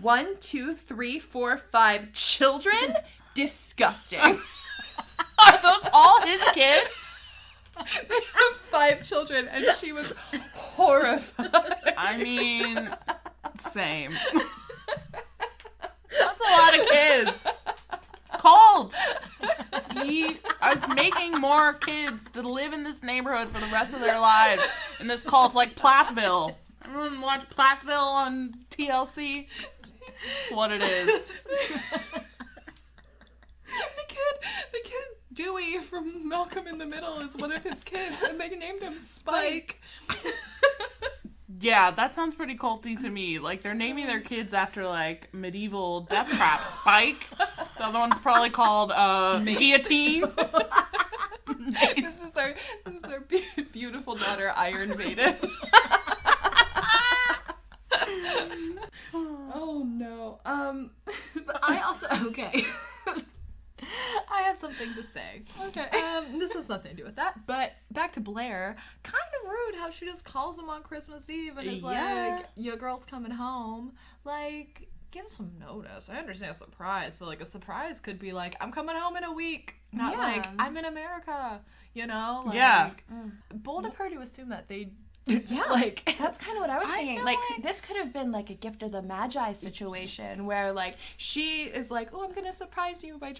1, 2, 3, 4, 5 children? Disgusting. Are those all his kids? They have 5 children, and she was horrified. I mean, same. That's a lot of kids. Cult. He is making more kids to live in this neighborhood for the rest of their lives. In this cult, like Plathville. Everyone watch Plathville on TLC? That's what it is. The kid Dewey from Malcolm in the Middle is one of his kids, and they named him Spike. Yeah, that sounds pretty culty to me. Like, they're naming their kids after, like, medieval death traps. Spike. The other one's probably called, Guillotine. This is our beautiful daughter, Iron Maiden. Oh, no. I also... Okay. I have something to say. Okay. This has nothing to do with that. But back to Blair. Kind of rude how she just calls him on Christmas Eve and is like, your girl's coming home. Like, give some notice. I understand a surprise, but like a surprise could be like, I'm coming home in a week. Not like, I'm in America. You know? Like, bold of her to assume that they... Yeah, like that's kind of what I was thinking. Like this could have been like a gift of the Magi situation where like she is like, oh, I'm gonna surprise you by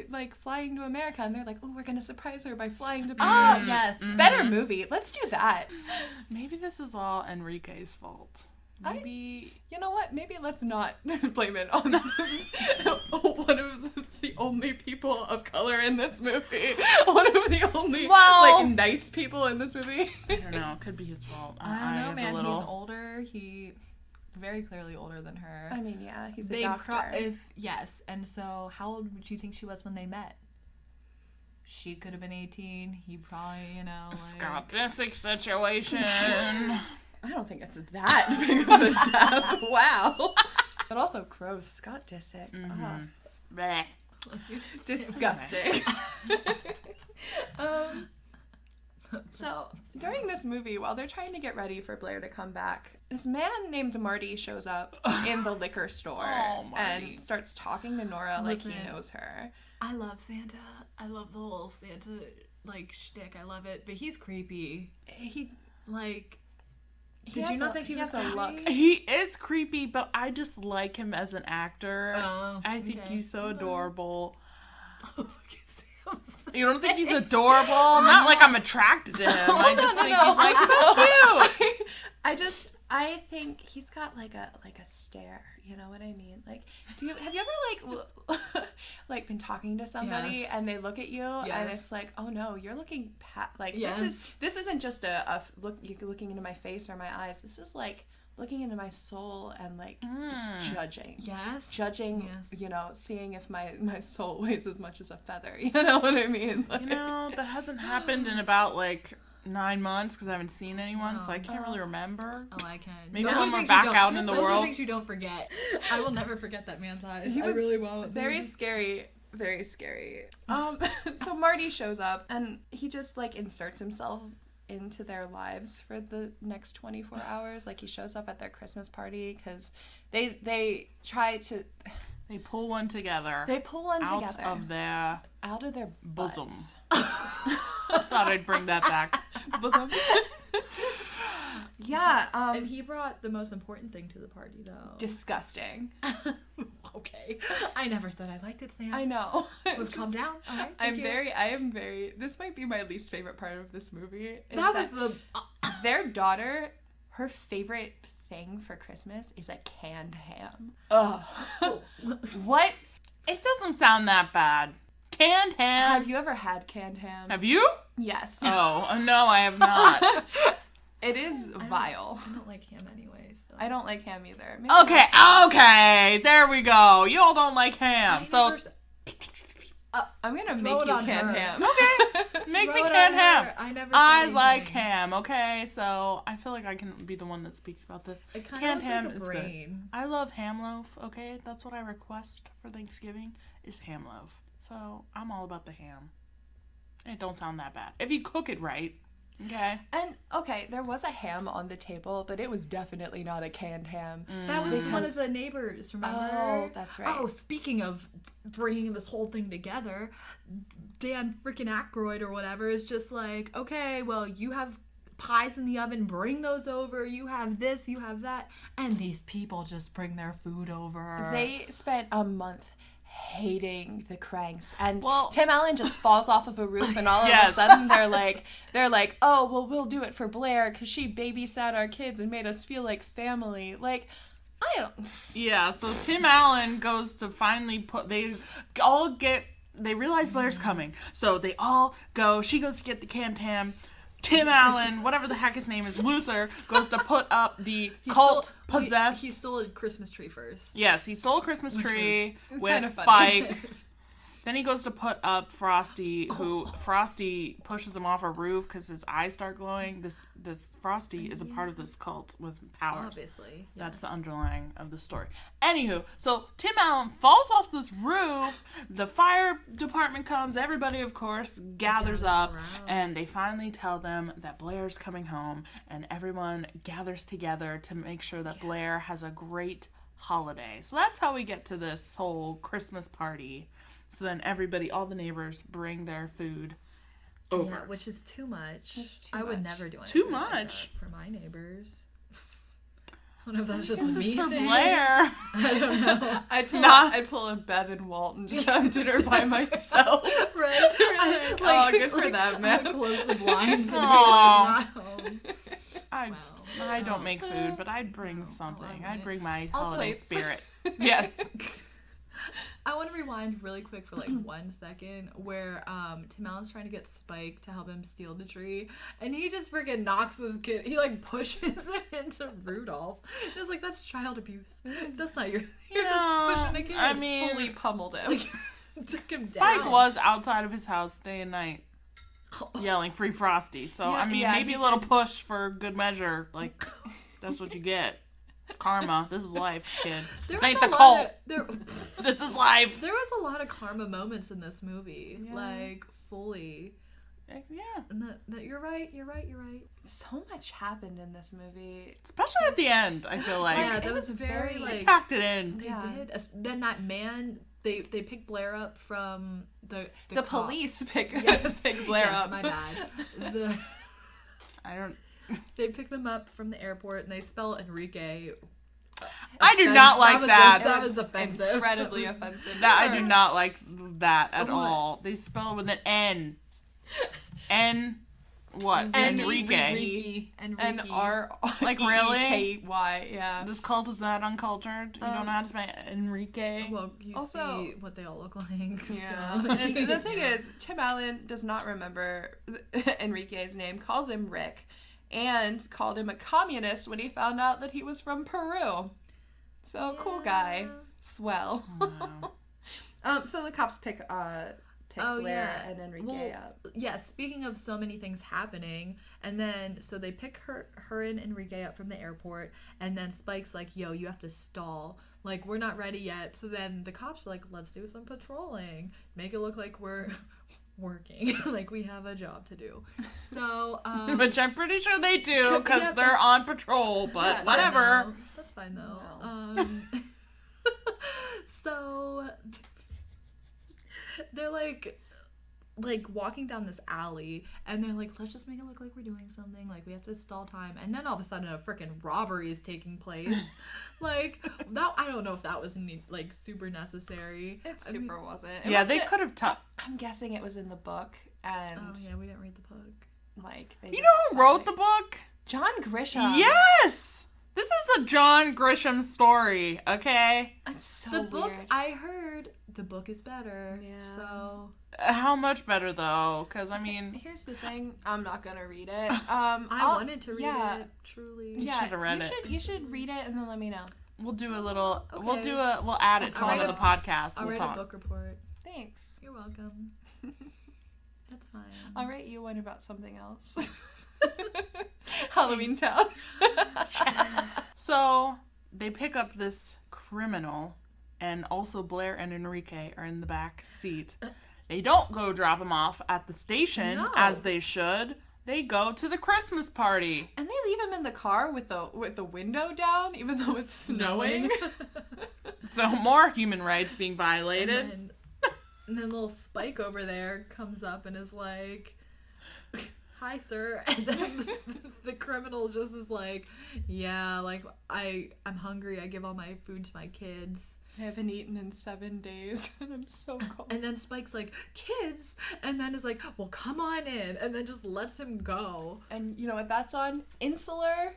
like flying to America, and they're like, oh, we're gonna surprise her by flying to Peru. Oh, yes. Better movie. Let's do that. Maybe this is all Enrique's fault. Maybe you know what? Maybe let's not blame it on one of the only people of color in this movie. One of the only like nice people in this movie. I don't know. It could be his fault. I don't know, man. He's older. He very clearly older than her. I mean, yeah, he's a doctor. And so how old do you think she was when they met? She could have been 18. He probably, you know, like... Scott Disick situation. I don't think it's that big of a step. Wow. But also gross. Scott Disick. Bleh. Disgusting. So, during this movie, while they're trying to get ready for Blair to come back, this man named Marty shows up in the liquor store and starts talking to Nora like he knows her. I love Santa. I love the whole Santa, like, shtick. I love it. But he's creepy. Did you not think he was a look? He is creepy, but I just like him as an actor. I think he's so adorable. Look at Sam. You don't think he's adorable? Not like I'm attracted to him. I just think he's like so cute. I think he's got like a stare. You know what I mean? Like, have you ever like been talking to somebody and they look at you and it's like, oh no, you're looking this isn't just a look. You're looking into my face or my eyes. This is like looking into my soul and like judging. Judging. You know, seeing if my soul weighs as much as a feather. You know what I mean? Like, you know, that hasn't happened in about like 9 months because I haven't seen anyone, so I can't really remember. Oh, I can. Maybe when we're back out in the world. Those are things you don't forget. I will never forget that man's eyes. I really won't. Very scary. Very scary. So Marty shows up and he just like inserts himself into their lives for the next 24 hours. Like he shows up at their Christmas party because they try to... They pull one together. Out of their bosom. Butts. Thought I'd bring that back. Bosom. Yeah. And he brought the most important thing to the party, though. Disgusting. Okay. I never said I liked it, Sam. I know. Let's calm down. All right. I am very, this might be my least favorite part of this movie. That was the... Their daughter, her favorite thing for Christmas is a canned ham. Ugh. What? It doesn't sound that bad. Canned ham. Have you ever had canned ham? Have you? Yes. Oh, no, I have not. It is vile. I don't like ham anyway, so... I don't like ham either. Maybe Okay, there we go. You all don't like ham, so... I'm gonna make you canned ham. Okay, make me canned ham. I like ham, okay? So I feel like I can be the one that speaks about this. Canned ham is good. I love ham loaf, okay? That's what I request for Thanksgiving is ham loaf. So I'm all about the ham. It don't sound that bad. If you cook it right, okay? And, okay, there was a ham on the table, but it was definitely not a canned ham. That was one of the neighbors, remember? Oh, that's right. Oh, speaking of bringing this whole thing together, Dan freaking Aykroyd or whatever is just like, okay, well, you have pies in the oven, bring those over. You have this, you have that. And these people just bring their food over. They spent a month hating the Kranks, and Well, Tim Allen just falls off of a roof, and all of Yes. a sudden they're like, oh, well, we'll do it for Blair because she babysat our kids and made us feel like family. Like, I don't. Yeah, so Tim Allen goes to finally they realize Blair's coming. So they all go, she goes to get the canned ham. Tim Allen, whatever the heck his name is, Luther, goes to put up the cult-possessed... He stole a Christmas tree first. Yes, he stole a Christmas tree with kind of funny. Spike. Then he goes to put up Frosty, who Frosty pushes him off a roof because his eyes start glowing. This Frosty is a part of this cult with powers. Obviously. That's the underlying of the story. Anywho, so Tim Allen falls off this roof. The fire department comes. Everybody, of course, gathers up. around. And they finally tell them that Blair's coming home. And everyone gathers together to make sure that Blair has a great holiday. So that's how we get to this whole Christmas party. So then everybody, all the neighbors, bring their food over. Yeah, which is too much. It's too I would much. never do anything Too like much? that for my neighbors. I don't know if that's just This me is for thing. Blair. I don't know. I'd pull a Bev and Walt and just have dinner by myself. Right? Oh, good for them, man. I would close the blinds and be Aw. like, not home. I don't make food, but I'd bring something. I'd bring my holiday plates. spirit. Yes. I want to rewind really quick for like 1 second where Tim Allen's trying to get Spike to help him steal the tree, and he just freaking knocks this kid. He like pushes him into Rudolph. It's like, that's child abuse. That's not your. You're just pushing a kid. I mean, Fully pummeled him. Took him Spike down. was outside of his house day and night yelling "Free Frosty." So I mean, maybe a little push for good measure. Like, that's what you get. Karma. This is life, kid. This ain't the cult. This is life. There was a lot of karma moments in this movie. Yeah. Like, fully. Yeah. And that you're right. So much happened in this movie. Especially at the end, I feel like. Yeah, it that was was very very- like. They packed it in. They Yeah. did. Then that man, they picked Blair up from the The cop. police pick Yes. Blair Yes, up. My bad. I don't. They pick them up from the airport and they spell Enrique. I do not like that. That was offensive. Incredibly offensive. I do not like that at What? all. They spell it with an N. N. What? Enrique. And R. Like, really? K-Y, yeah. This cult is that uncultured. You don't know how to spell Enrique. Well, you Also- see what they all look like. Yeah. So. And the thing is, Tim Allen does not remember Enrique's name, calls him Rick, and called him a communist when he found out that he was from Peru. So, cool guy. Swell. Wow. So the cops pick Blair and Enrique up. Yeah, speaking of so many things happening, and then so they pick her and Enrique up from the airport, and then Spike's like, yo, you have to stall. Like, we're not ready yet. So then the cops are like, let's do some patrolling. Make it look like we're working. Like, we have a job to do. So, Which I'm pretty sure they do, because Yeah, they're on patrol, but that's whatever. fine, though. That's fine, though. No. So they're like like walking down this alley, and they're like, let's just make it look like we're doing something. Like, we have to stall time. And then all of a sudden, a freaking robbery is taking place. Like, that, I don't know if that was like super necessary. Wasn't. Yeah, they could have. I'm guessing it was in the book, and oh yeah, we didn't read the book. Like, you know who wrote the book? John Grisham. Yes. This is a John Grisham story. Okay. It's so The weird. book, I heard the book is better. Yeah. So How much better though? Because I mean, here's the thing. I'm not gonna read it. I wanted to read it. Truly. You should have read it. You should read it and then let me know. We'll do a little. Okay. We'll add it to I'll one of write the podcasts. I'll We'll write talk. a book report. Thanks. You're welcome. That's fine. I'll write you one about something else. Halloween Town. So they pick up this criminal, and also Blair and Enrique are in the back seat. They don't go drop him off at the station No. as they should. They go to the Christmas party. And they leave him in the car with the window down, even though it's snowing. So more human rights being violated. And then little Spike over there comes up and is like, hi, sir. And then the criminal just is like, yeah, like, I'm hungry. I give all my food to my kids. I haven't eaten in 7 days, and I'm so cold. And then Spike's like, kids? And then is like, well, come on in. And then just lets him go. And you know what that's on? Insular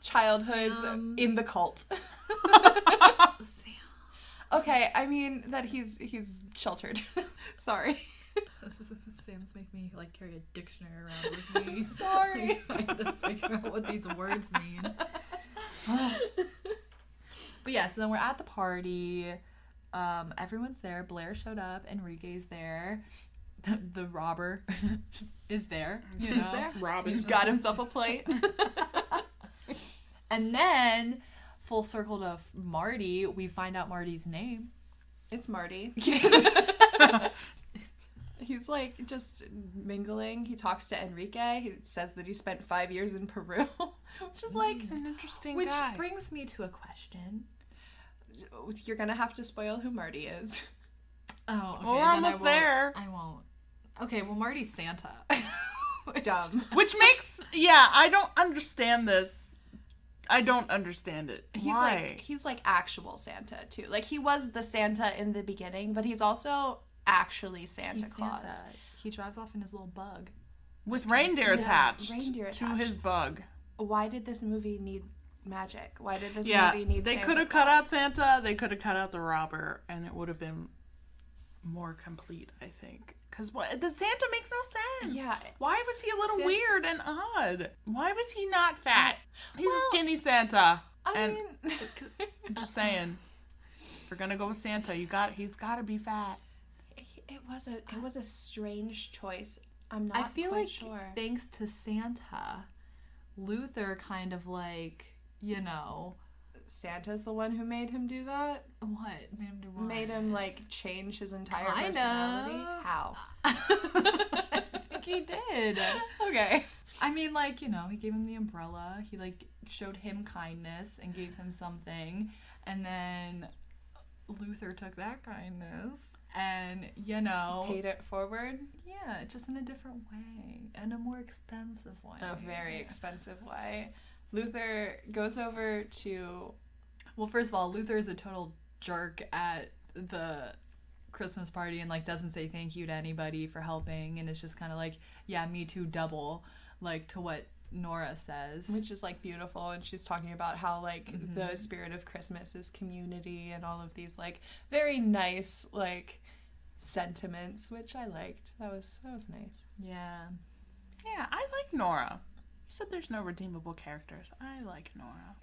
childhoods in the cult. Sam. Okay, I mean that he's sheltered. Sorry. Sam's make me like carry a dictionary around with me. Sorry. Trying to figure out what these words mean. But yeah, so then we're at the party. Everyone's there. Blair showed up. Enrique's there. The robber is there. You know? there? Robin He's got himself a plate. And then, full circle to Marty, we find out Marty's name. It's Marty. He's like just mingling. He talks to Enrique. He says that he spent 5 years in Peru, which is like He's an interesting Which guy. brings me to a question. you're gonna have to spoil who Marty is. Oh, okay. Well, we're then almost there. I won't. Okay, well, Marty's Santa. Dumb. Which makes, yeah, I don't understand this. I don't understand it. Why? He's like actual Santa too. Like he was the Santa in the beginning, but he's also actually Santa He's Claus. Santa. He drives off in his little bug. With reindeer attached reindeer to attached. his bug. Why did this movie need magic? Why did this Yeah, movie need they Santa could have cut Claus? out Santa. They could have cut out the robber, and it would have been more complete, I think. Because the Santa makes no sense. Yeah. Why was he a little Santa- weird and odd? Why was he not fat? He's well, a skinny Santa. I and mean, I'm just saying, if we're gonna go with Santa, he's got to be fat. it was a strange choice. I'm not I feel quite like sure. thanks to Santa, Luther kind of like, you know, Santa's the one who made him do that. what? Made him do what? Made him like change his entire Kind personality. of. How? I think he did. Okay. I mean, like, you know, he gave him the umbrella. He, like, showed him kindness and gave him something. And then Luther took that kindness and, you know... Paid it forward. Yeah, just in a different way. And a more expensive way. A very expensive way. Luther goes over to... Well, first of all, Luther is a total jerk at the Christmas party and, like, doesn't say thank you to anybody for helping. And it's just kind of like, yeah, me too, double, like, to what Nora says. Which is, like, beautiful. And she's talking about how, like, the spirit of Christmas is community and all of these, like, very nice, like, sentiments, which I liked. That was nice. Yeah. Yeah, I like Nora. You said there's no redeemable characters. I like Nora.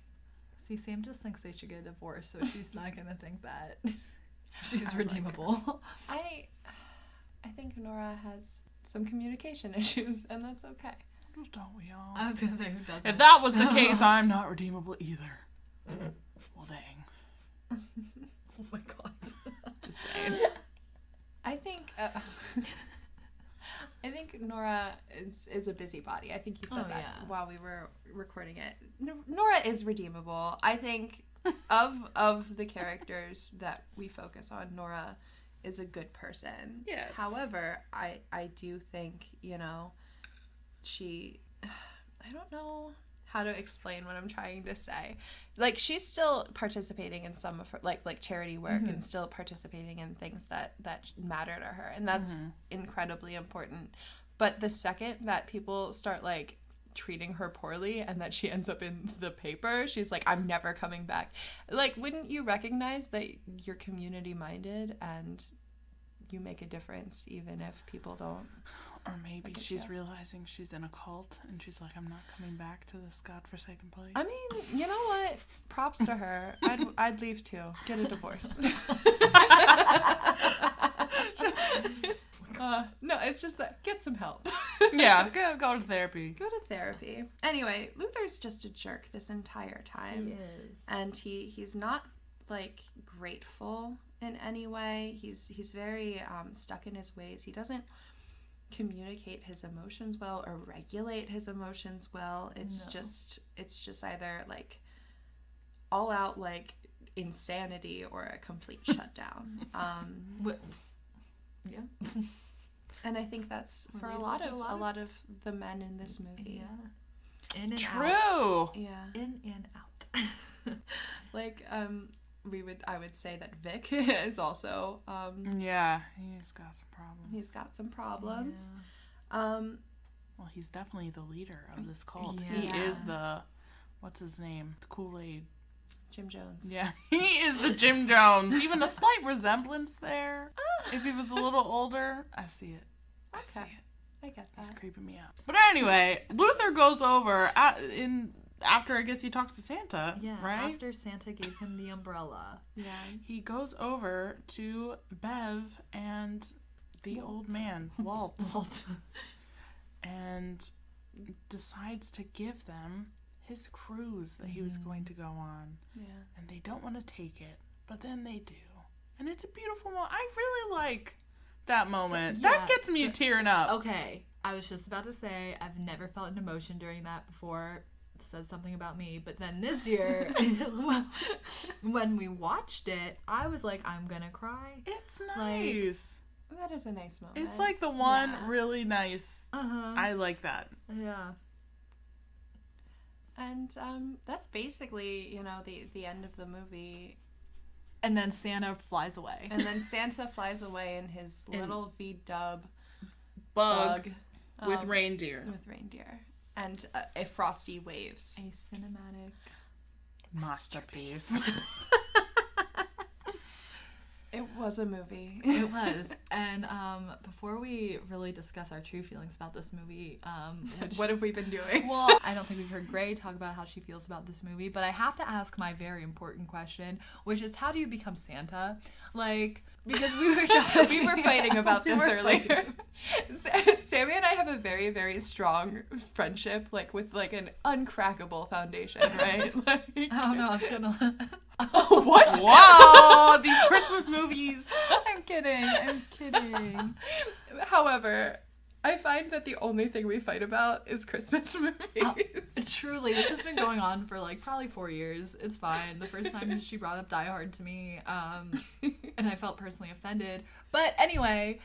See, Sam just thinks they should get a divorce, so she's not going to think that she's redeemable. I think Nora has some communication issues, and that's okay. Don't we all? I was going to say, who doesn't? If that was the case, I'm not redeemable either. Well, dang. Oh my god. Just saying. I think Nora is a busybody. I think you said Oh, that yeah. while we were recording it. Nora is redeemable. I think of the characters that we focus on, Nora is a good person. Yes. However, I do think, you know, I don't know how to explain what I'm trying to say. Like, she's still participating in some of her, like charity work and still participating in things that matter to her. And that's incredibly important. But the second that people start, like, treating her poorly and that she ends up in the paper, she's like, I'm never coming back. Like, wouldn't you recognize that you're community minded and you make a difference even if people don't? Or maybe she's realizing she's in a cult and she's like, I'm not coming back to this godforsaken place. I mean, you know what? Props to her. I'd leave too. Get a divorce. No, it's just that get some help. Yeah, go to therapy. Go to therapy. Anyway, Luther's just a jerk this entire time. He is. And he's not, like, grateful in any way. He's very stuck in his ways. He doesn't communicate his emotions well or regulate his emotions well. It's just either, like, all out, like, insanity or a complete shutdown. Yeah. And I think that's for a lot of the men in this movie. Yeah. In and True. out. Yeah. In and out. Like, I would say that Vic is also Yeah, he's got some problems. he's got some problems. Well, he's definitely the leader of this cult. Yeah. He is the, what's his name? The Kool-Aid. Jim Jones. Yeah, he is the Jim Jones. Even a slight resemblance there. If he was a little older, I see it. I see it. I get that. He's creeping me out. But anyway, Luther goes over after, I guess he talks to Santa, Yeah, right? after Santa gave him the umbrella. Yeah. He goes over to Bev and the old man, Walt, and decides to give them his cruise that he was going to go on. Yeah. And they don't want to take it, but then they do. And it's a beautiful moment. I really like that moment. Yeah. That gets me tearing up. Okay, I was just about to say, I've never felt an emotion during that before. It says something about me. But then this year, when we watched it, I was like, I'm gonna cry. It's nice. That is a nice moment. It's like the one really nice. Uh-huh. I like that. Yeah. And that's basically, you know, the end of the movie. And then Santa flies away. And then Santa flies away in his little V-dub Bug with reindeer. With reindeer. And a Frosty waves. A cinematic masterpiece. It was a movie. It was. And before we really discuss our true feelings about this movie, what have we been doing? Well, I don't think we've heard Grae talk about how she feels about this movie, but I have to ask my very important question, which is, how do you become Santa? Like, because we were fighting about this earlier. Sammy and I have a very, very strong friendship, like with like an uncrackable foundation, right? Like, I don't know. I was gonna. Oh, what? Wow, these Christmas movies. I'm kidding. However, I find that the only thing we fight about is Christmas movies. Truly, this has been going on for like probably 4 years. It's fine. The first time she brought up Die Hard to me, and I felt personally offended. But anyway,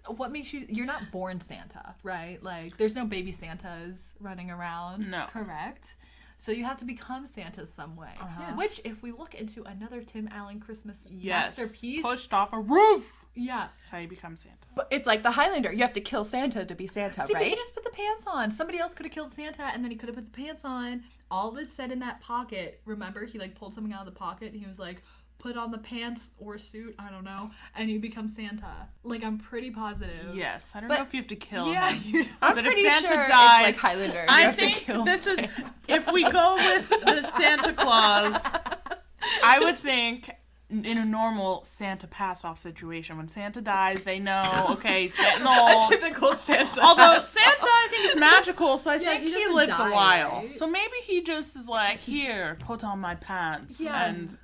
what makes you're not born Santa, right? Like, there's no baby Santas running around. No. Correct? So you have to become Santa some way. Uh-huh. Which, if we look into another Tim Allen Christmas masterpiece. Pushed off a roof. Yeah. That's how you become Santa. But it's like the Highlander. You have to kill Santa to be Santa, See, right? but he just put the pants on. Somebody else could have killed Santa, and then he could have put the pants on. All it said in that pocket, remember, he like pulled something out of the pocket, and he was like, put on the pants or suit, I don't know, and you become Santa. Like, I'm pretty positive. Yes, I don't know if you have to kill him. I'm but pretty if Santa sure dies, it's like Highlander. I think this is, if we go with the Santa Claus, I would think in a normal Santa pass-off situation, when Santa dies, they know, okay, he's getting old. Typical Santa. Although Santa, I think, is magical, so I think he he doesn't lives die, a while. right? So maybe he just is like, here, put on my pants. Yeah. And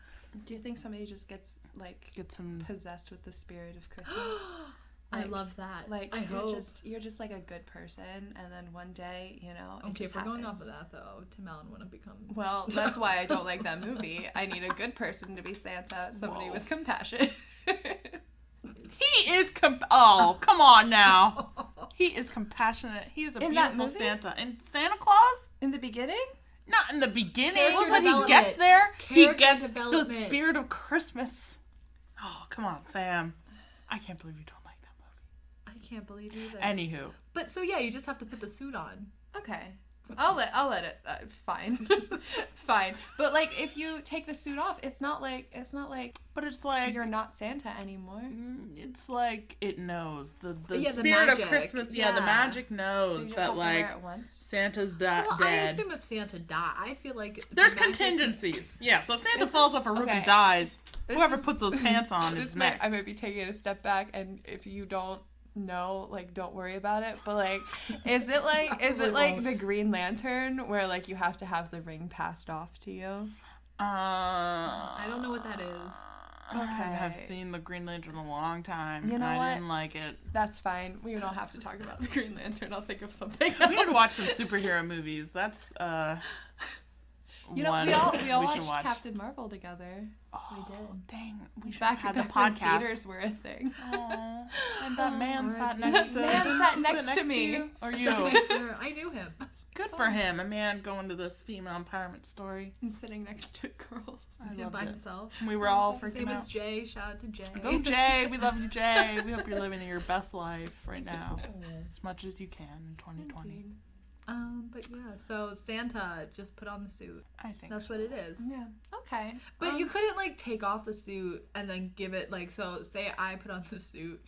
Do you think somebody just gets like get some... possessed with the spirit of Christmas? I love that. Like, I hope. you're just like a good person, and then one day, you know, it Okay, just if we're going happens. off of that, though, Tim Allen wouldn't become... Well, that's why I don't like that movie. I need a good person to be Santa, somebody with compassion. He is oh, come on now. He is compassionate. He is a In that beautiful movie? Santa. And Santa Claus? In the beginning? Not in the beginning. Character When he development. gets there, he Character gets the development. spirit of Christmas. Oh, come on, Sam. I can't believe you don't like that movie. I can't believe either. Anywho. But so yeah, you just have to put the suit on. Okay. I'll let it. Fine. Fine. But like, if you take the suit off, it's not like. But it's like You're not Santa anymore. it's like it knows the Yeah, the spirit magic. of Christmas. Yeah, the Yeah. magic So you knows just that have to wear like it once? Santa's Well, I dead. assume if Santa died, I feel like There's the magic- contingencies. Yeah, so if Santa This falls is- off a roof okay. and dies, This whoever is- puts those pants on This is might, next. I might be taking it a step back, and if you don't know, like, don't worry about it. But like, is it like the Green Lantern where like you have to have the ring passed off to you? I don't know what that is. I have Okay. seen the Green Lantern a long time. You and know I what? didn't like it. That's fine. We don't have to talk about the Green Lantern. I'll think of something. We need to watch some superhero movies. That's You know, one we all should watched watch. Captain Marvel together. Oh, did. dang, we should Back have when had the podcast. theaters were a thing. Oh, and that man sat R.I.P. next to Man sat next to me. you, or So you. next to her, I knew him. Good for him. A man going to this female empowerment story. And sitting next to girls. I Yeah, loved by it. himself. We were all Same freaking as out. Jay. Shout out to Jay. Go Jay. We love you, Jay. We hope you're living your best life right now, as much as you can in 2020. But yeah, so Santa just put on the suit. I think That's so. what it is. Yeah. Okay. But you couldn't like take off the suit and then give it like, so say I put on the suit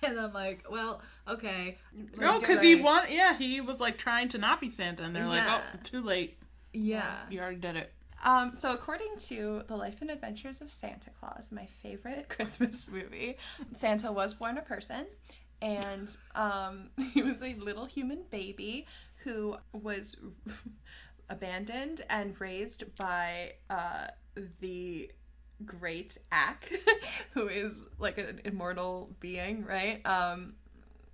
and I'm like, well, okay. No, because he was like trying to not be Santa, and they're like, Yeah. oh, too late. Yeah. You already did it. So according to The Life and Adventures of Santa Claus, my favorite Christmas movie, Santa was born a person, and he was a little human baby who was abandoned and raised by the great Ack, who is like an immortal being, right?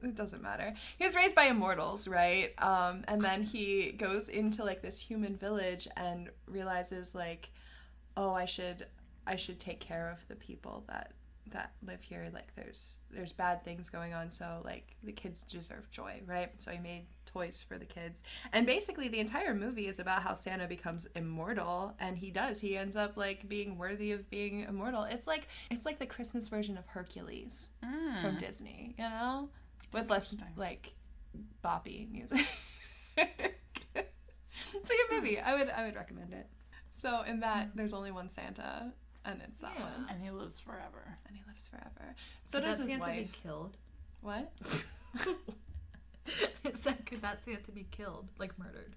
It doesn't matter. He was raised by immortals, right? And then he goes into like this human village and realizes like, oh, I should take care of the people that live here. Like there's bad things going on, so like the kids deserve joy, right? So he made toys for the kids. And basically the entire movie is about how Santa becomes immortal, and he ends up like being worthy of being immortal. It's like the Christmas version of Hercules from Disney, you know? With less like boppy music. It's a good movie. I would recommend it. So in that there's only one Santa, and it's that one. And he lives forever. And he lives forever. So Could does that his Santa wife. be killed? What? It said, could that Santa be killed? Like murdered?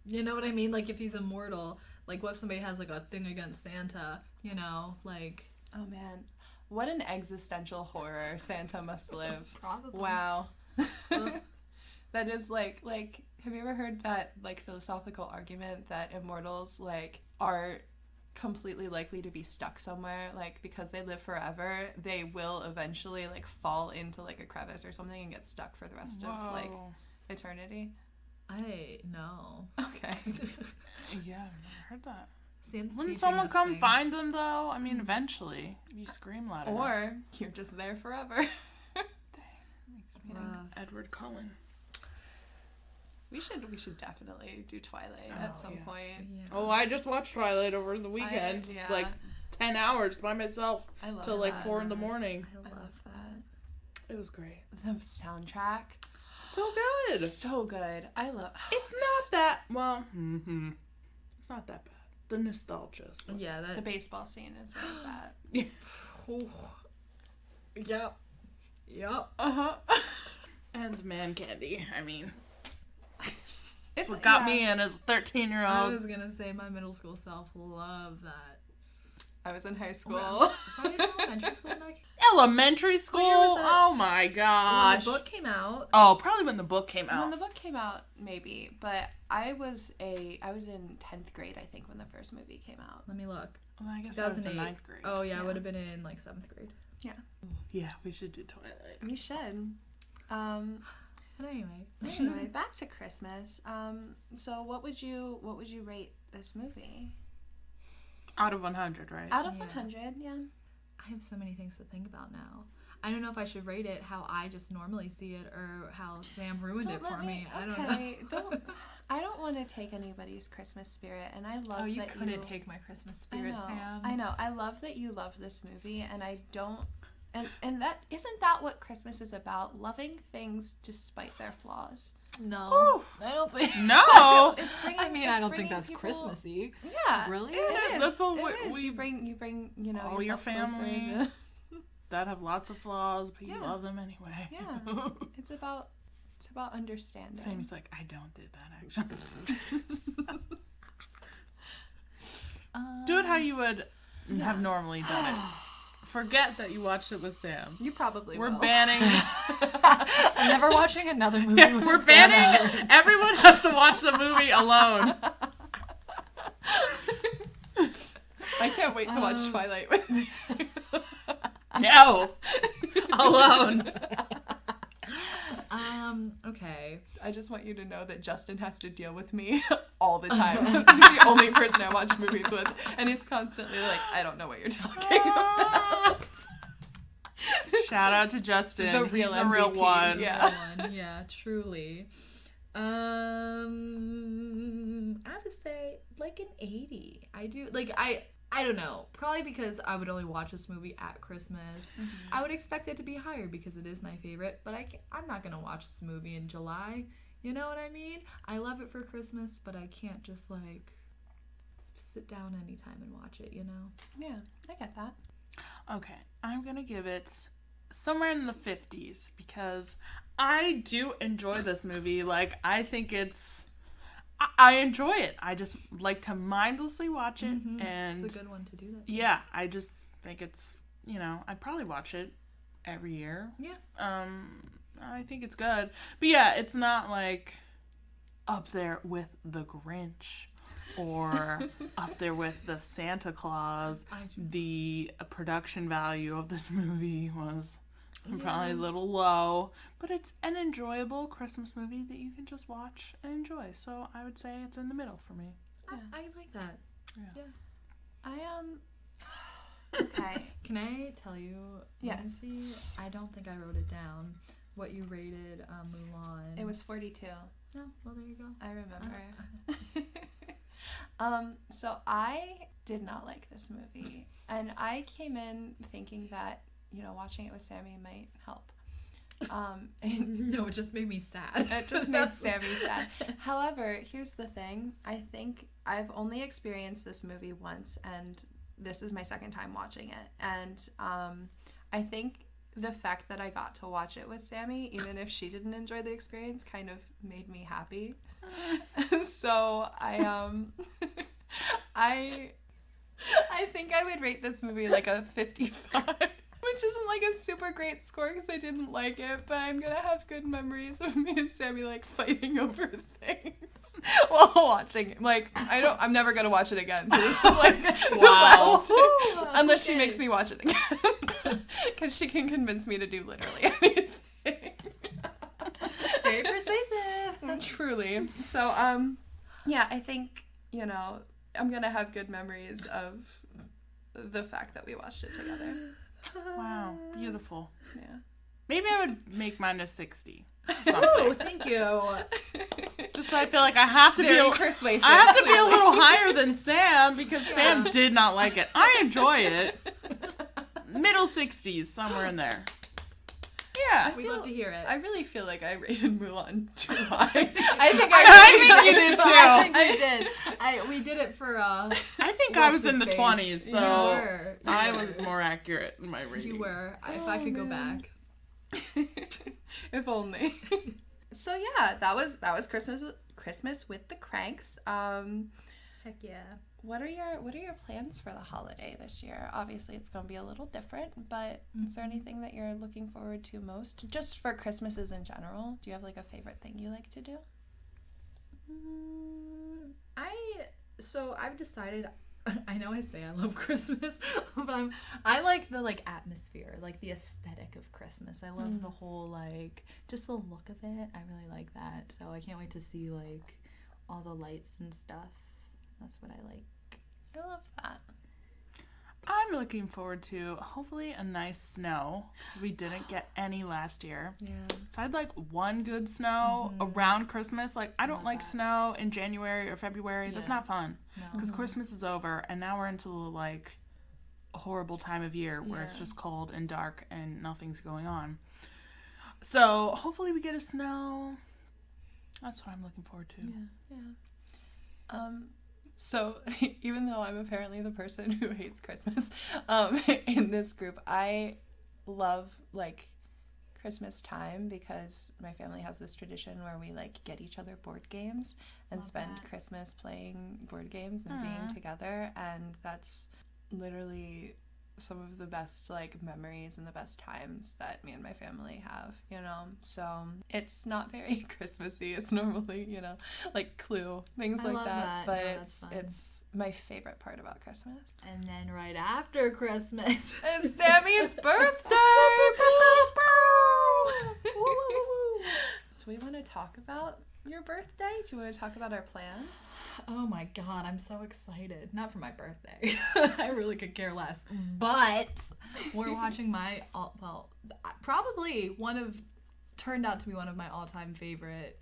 You know what I mean? Like if he's immortal, like what if somebody has like a thing against Santa, you know, like... Oh man. What an existential horror Santa must live. Probably. Wow. That is like have you ever heard that like philosophical argument that immortals like are completely likely to be stuck somewhere, like because they live forever, they will eventually like fall into like a crevice or something and get stuck for the rest of like eternity? I know. Okay. Yeah, I've never heard that. Sam's Wouldn't teaching someone us come things. find them though? I mean, eventually, if you scream loud enough. Or you're just there forever. Makes me think Rough. Edward Cullen. We should definitely do Twilight at some point. Yeah. Oh, I just watched Twilight over the weekend. yeah. Like 10 hours by myself I love till like that. 4 in the morning. I I love love that. It was great. The soundtrack, So good. so good. I love. It's not that well. It's not that bad. The nostalgia. is what- Yeah, The that... baseball scene is where it's at. Yep. Yep. And man candy. I mean, It's what got me in as a 13-year-old. I was gonna say my middle school self loved that. I was in high school. Sorry, elementary school when that came Elementary school. year was that? Oh my When gosh. the book came out. Oh, probably when the book came out. When the book came out, maybe, but I was in 10th grade, I think, when the first movie came out. Let me look. Well, I guess I was in 2008. 9th grade. Oh yeah, I would have been in like 7th grade. Yeah, we should do Twilight. We should. But anyway. Anyway, back to Christmas. So what would you rate this movie? Out of 100, right? Out of Yeah. 100, yeah. I have so many things to think about now. I don't know if I should rate it how I just normally see it or how Sam ruined it for me. I don't know. I don't want to take anybody's Christmas spirit, and I love that you couldn't take my Christmas spirit, Sam. I know. I love that you love this movie, and I don't. And that isn't that what Christmas is about? Loving things despite their flaws. No, Oof. I don't think. No, It's bringing. I don't think that's Christmassy. Yeah, really. It is. That's what it is. we You bring all your family to... that have lots of flaws, but you Yeah. love them anyway. Yeah, it's about understanding. Sammy's like, I don't did that actually. Do it how you would have normally done it. Forget that you watched it with Sam. You probably We're will. banning. I'm never watching another movie with We're Sam banning. ever. Everyone has to watch the movie alone. I can't wait to watch Twilight with you. No, alone. Okay. I just want you to know that Justin has to deal with me all the time. He's the only person I watch movies with, and he's constantly like, I don't know what you're talking about. Shout out to Justin. The real He's a real MVP, one. yeah. Yeah, truly. I have to say like an 80. I do like I don't know. Probably because I would only watch this movie at Christmas. Mm-hmm. I would expect it to be higher because it is my favorite. But I'm not going to watch this movie in July. You know what I mean? I love it for Christmas, but I can't just, like, sit down anytime and watch it, you know? Yeah, I get that. Okay, I'm going to give it somewhere in the 50s because I do enjoy this movie. Like, I think I enjoy it. I just like to mindlessly watch it, and It's a good one to do that. yeah, I just think it's, I'd probably watch it every year. Yeah. I think it's good, but yeah, it's not like up there with The Grinch or up there with the Santa Claus. The production value of this movie was probably a little low, but it's an enjoyable Christmas movie that you can just watch and enjoy. So I would say it's in the middle for me. I like that. Yeah. Okay. Can I tell you? Yes. Nancy, I don't think I wrote it down. What you rated Mulan? It was 42. Oh, well, there you go. I remember. So I did not like this movie, and I came in thinking that watching it with Sammy might help. No, it just made me sad. It just made Sammy sad. However, here's the thing. I think I've only experienced this movie once, and this is my second time watching it. And I think the fact that I got to watch it with Sammy, even if she didn't enjoy the experience, kind of made me happy. So I think I would rate this movie like a 55. Which isn't like a super great score because I didn't like it, but I'm gonna have good memories of me and Sammy like fighting over things while watching it. Like I'm never gonna watch it again. So this is like Wow. unless she makes me watch it again, because she can convince me to do literally anything. Very persuasive. Truly. So yeah, I think I'm gonna have good memories of the fact that we watched it together. Wow, beautiful. Yeah. Maybe I would make mine a 60. Oh, thank you. Just so I feel like I have to Very be persuasive. I have to be a little higher than Sam because Sam did not like it. I enjoy it. Middle 60s, somewhere in there. Yeah. We'd love to hear it. I really feel like I rated Mulan too high. I think you did too. I think we did. We did it for I think I was in the 20s, so You were. I was more accurate in my rating. You were. If I could go back. If only. So yeah, that was Christmas with the Kranks. Heck yeah. What are your plans for the holiday this year? Obviously, it's going to be a little different, but is there anything that you're looking forward to most? Just for Christmases in general, do you have like a favorite thing you like to do? I've decided. I know I say I love Christmas, but I like the atmosphere, like the aesthetic of Christmas. I love the whole just the look of it. I really like that. So I can't wait to see all the lights and stuff. That's what I like. I love that. I'm looking forward to hopefully a nice snow because we didn't get any last year. Yeah. So I'd like one good snow around Christmas. Like I don't like snow in January or February. That's not fun because Christmas is over and now we're into the like horrible time of year where it's just cold and dark and nothing's going on. So hopefully we get a snow. That's what I'm looking forward to. Yeah. So even though I'm apparently the person who hates Christmas, in this group, I love like Christmas time because my family has this tradition where we like get each other board games and spend Christmas playing board games and being together, and that's literally some of the best like memories and the best times that me and my family have, you know. So it's not very Christmassy. It's normally, you know, like Clue, things I like love that. But No, it's my favorite part about Christmas. And then right after Christmas is Sammy's birthday. Do we want to talk about your birthday? Do you want to talk about our plans? Oh my god, I'm so excited. Not for my birthday. I really could care less. But we're watching probably turned out to be one of my all-time favorite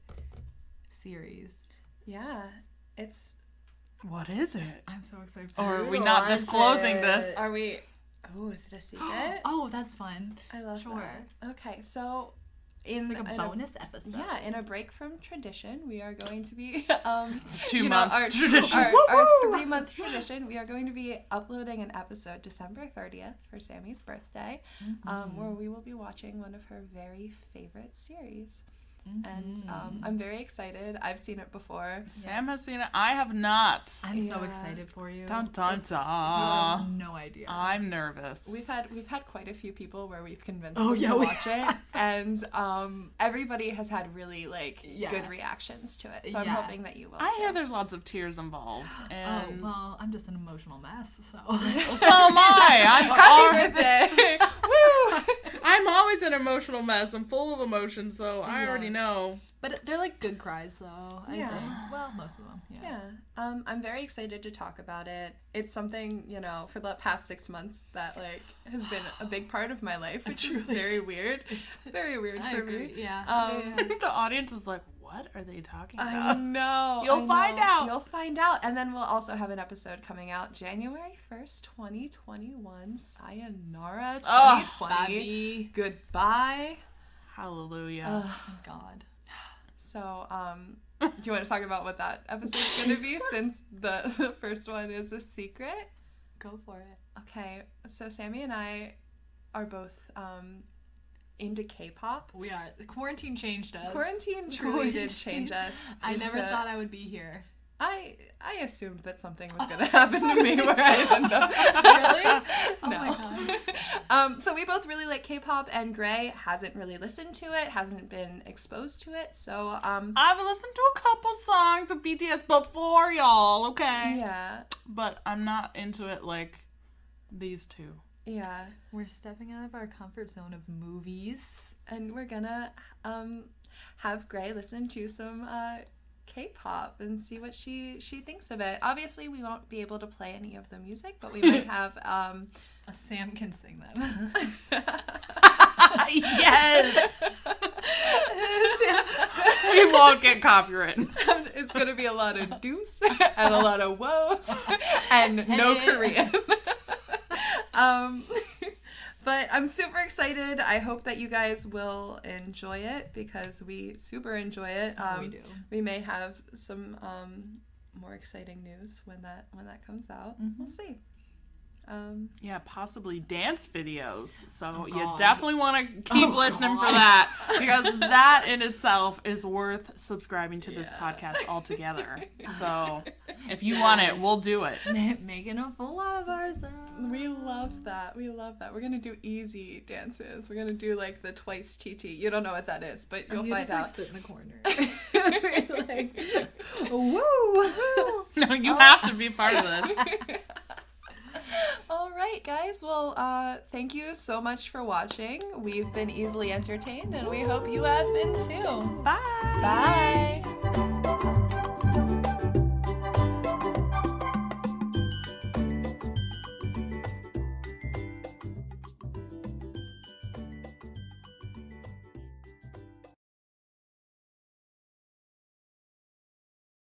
series. Yeah, it's... What is it? I'm so excited. Or are we not disclosing this? Are we... Oh, is it a secret? Oh, that's fun. I love that. Okay, so... It's like a bonus episode. Yeah, in a break from tradition, we are going to be 2 month tradition. Our 3-month tradition. We are going to be uploading an episode December 30th for Sammy's birthday, where we will be watching one of her very favorite series. And I'm very excited. I've seen it before. Sam has seen it. I have not. I'm so excited for you. Dun dun You dun. have no idea. I'm nervous. We've had quite a few people where we've convinced them to watch it, and everybody has had really good reactions to it. So I'm hoping that you will. I hear there's lots of tears involved. And well, I'm just an emotional mess, so. Well, so am I. Happy birthday! Woo! I'm always an emotional mess. I'm full of emotion, so I already know. But they're like good cries, though. I think. Well, most of them. Yeah. I'm very excited to talk about it. It's something, you know, for the past 6 months that has been a big part of my life, which is very weird. Very weird for me. Yeah. The audience is like, what are they talking about? I know. You'll find out. You'll find out. And then we'll also have an episode coming out January 1st, 2021. Sayonara 2020. Bobby. Goodbye. Hallelujah. Oh, God. So, do you want to talk about what that episode's going to be since the first one is a secret? Go for it. Okay. So Sammy and I are both into K-pop. We are. The quarantine changed us. Quarantine truly did change us. I never thought I would be here. I assumed that something was going to happen to me where I didn't know. Really? Oh No. my God. So we both really like K-pop, and Grae hasn't really listened to it, hasn't been exposed to it, so I've listened to a couple songs of BTS before, y'all, okay? yeah. But I'm not into it like these two. Yeah. We're stepping out of our comfort zone of movies. And we're gonna have Grae listen to some K-pop and see what she thinks of it. Obviously, we won't be able to play any of the music, but we might have Sam can sing them. Yes! We won't get copyrighted. It's gonna be a lot of deuce and a lot of woes and no Korean. But I'm super excited. I hope that you guys will enjoy it because we super enjoy it. We do. We may have some more exciting news when that comes out. We'll see. Yeah, possibly dance videos. So you God. definitely want to keep listening for that because that in itself is worth subscribing to this podcast altogether. So if you want it, we'll do it. Making a fool of ourselves. We love that. We love that. We're going to do easy dances. We're going to do like the twice TT. You don't know what that is, but you'll find out. Sit in the corner. Woo! No, you have to be part of this. All right, guys. Well, thank you so much for watching. We've been easily entertained, and we hope you have been too. Bye. Bye.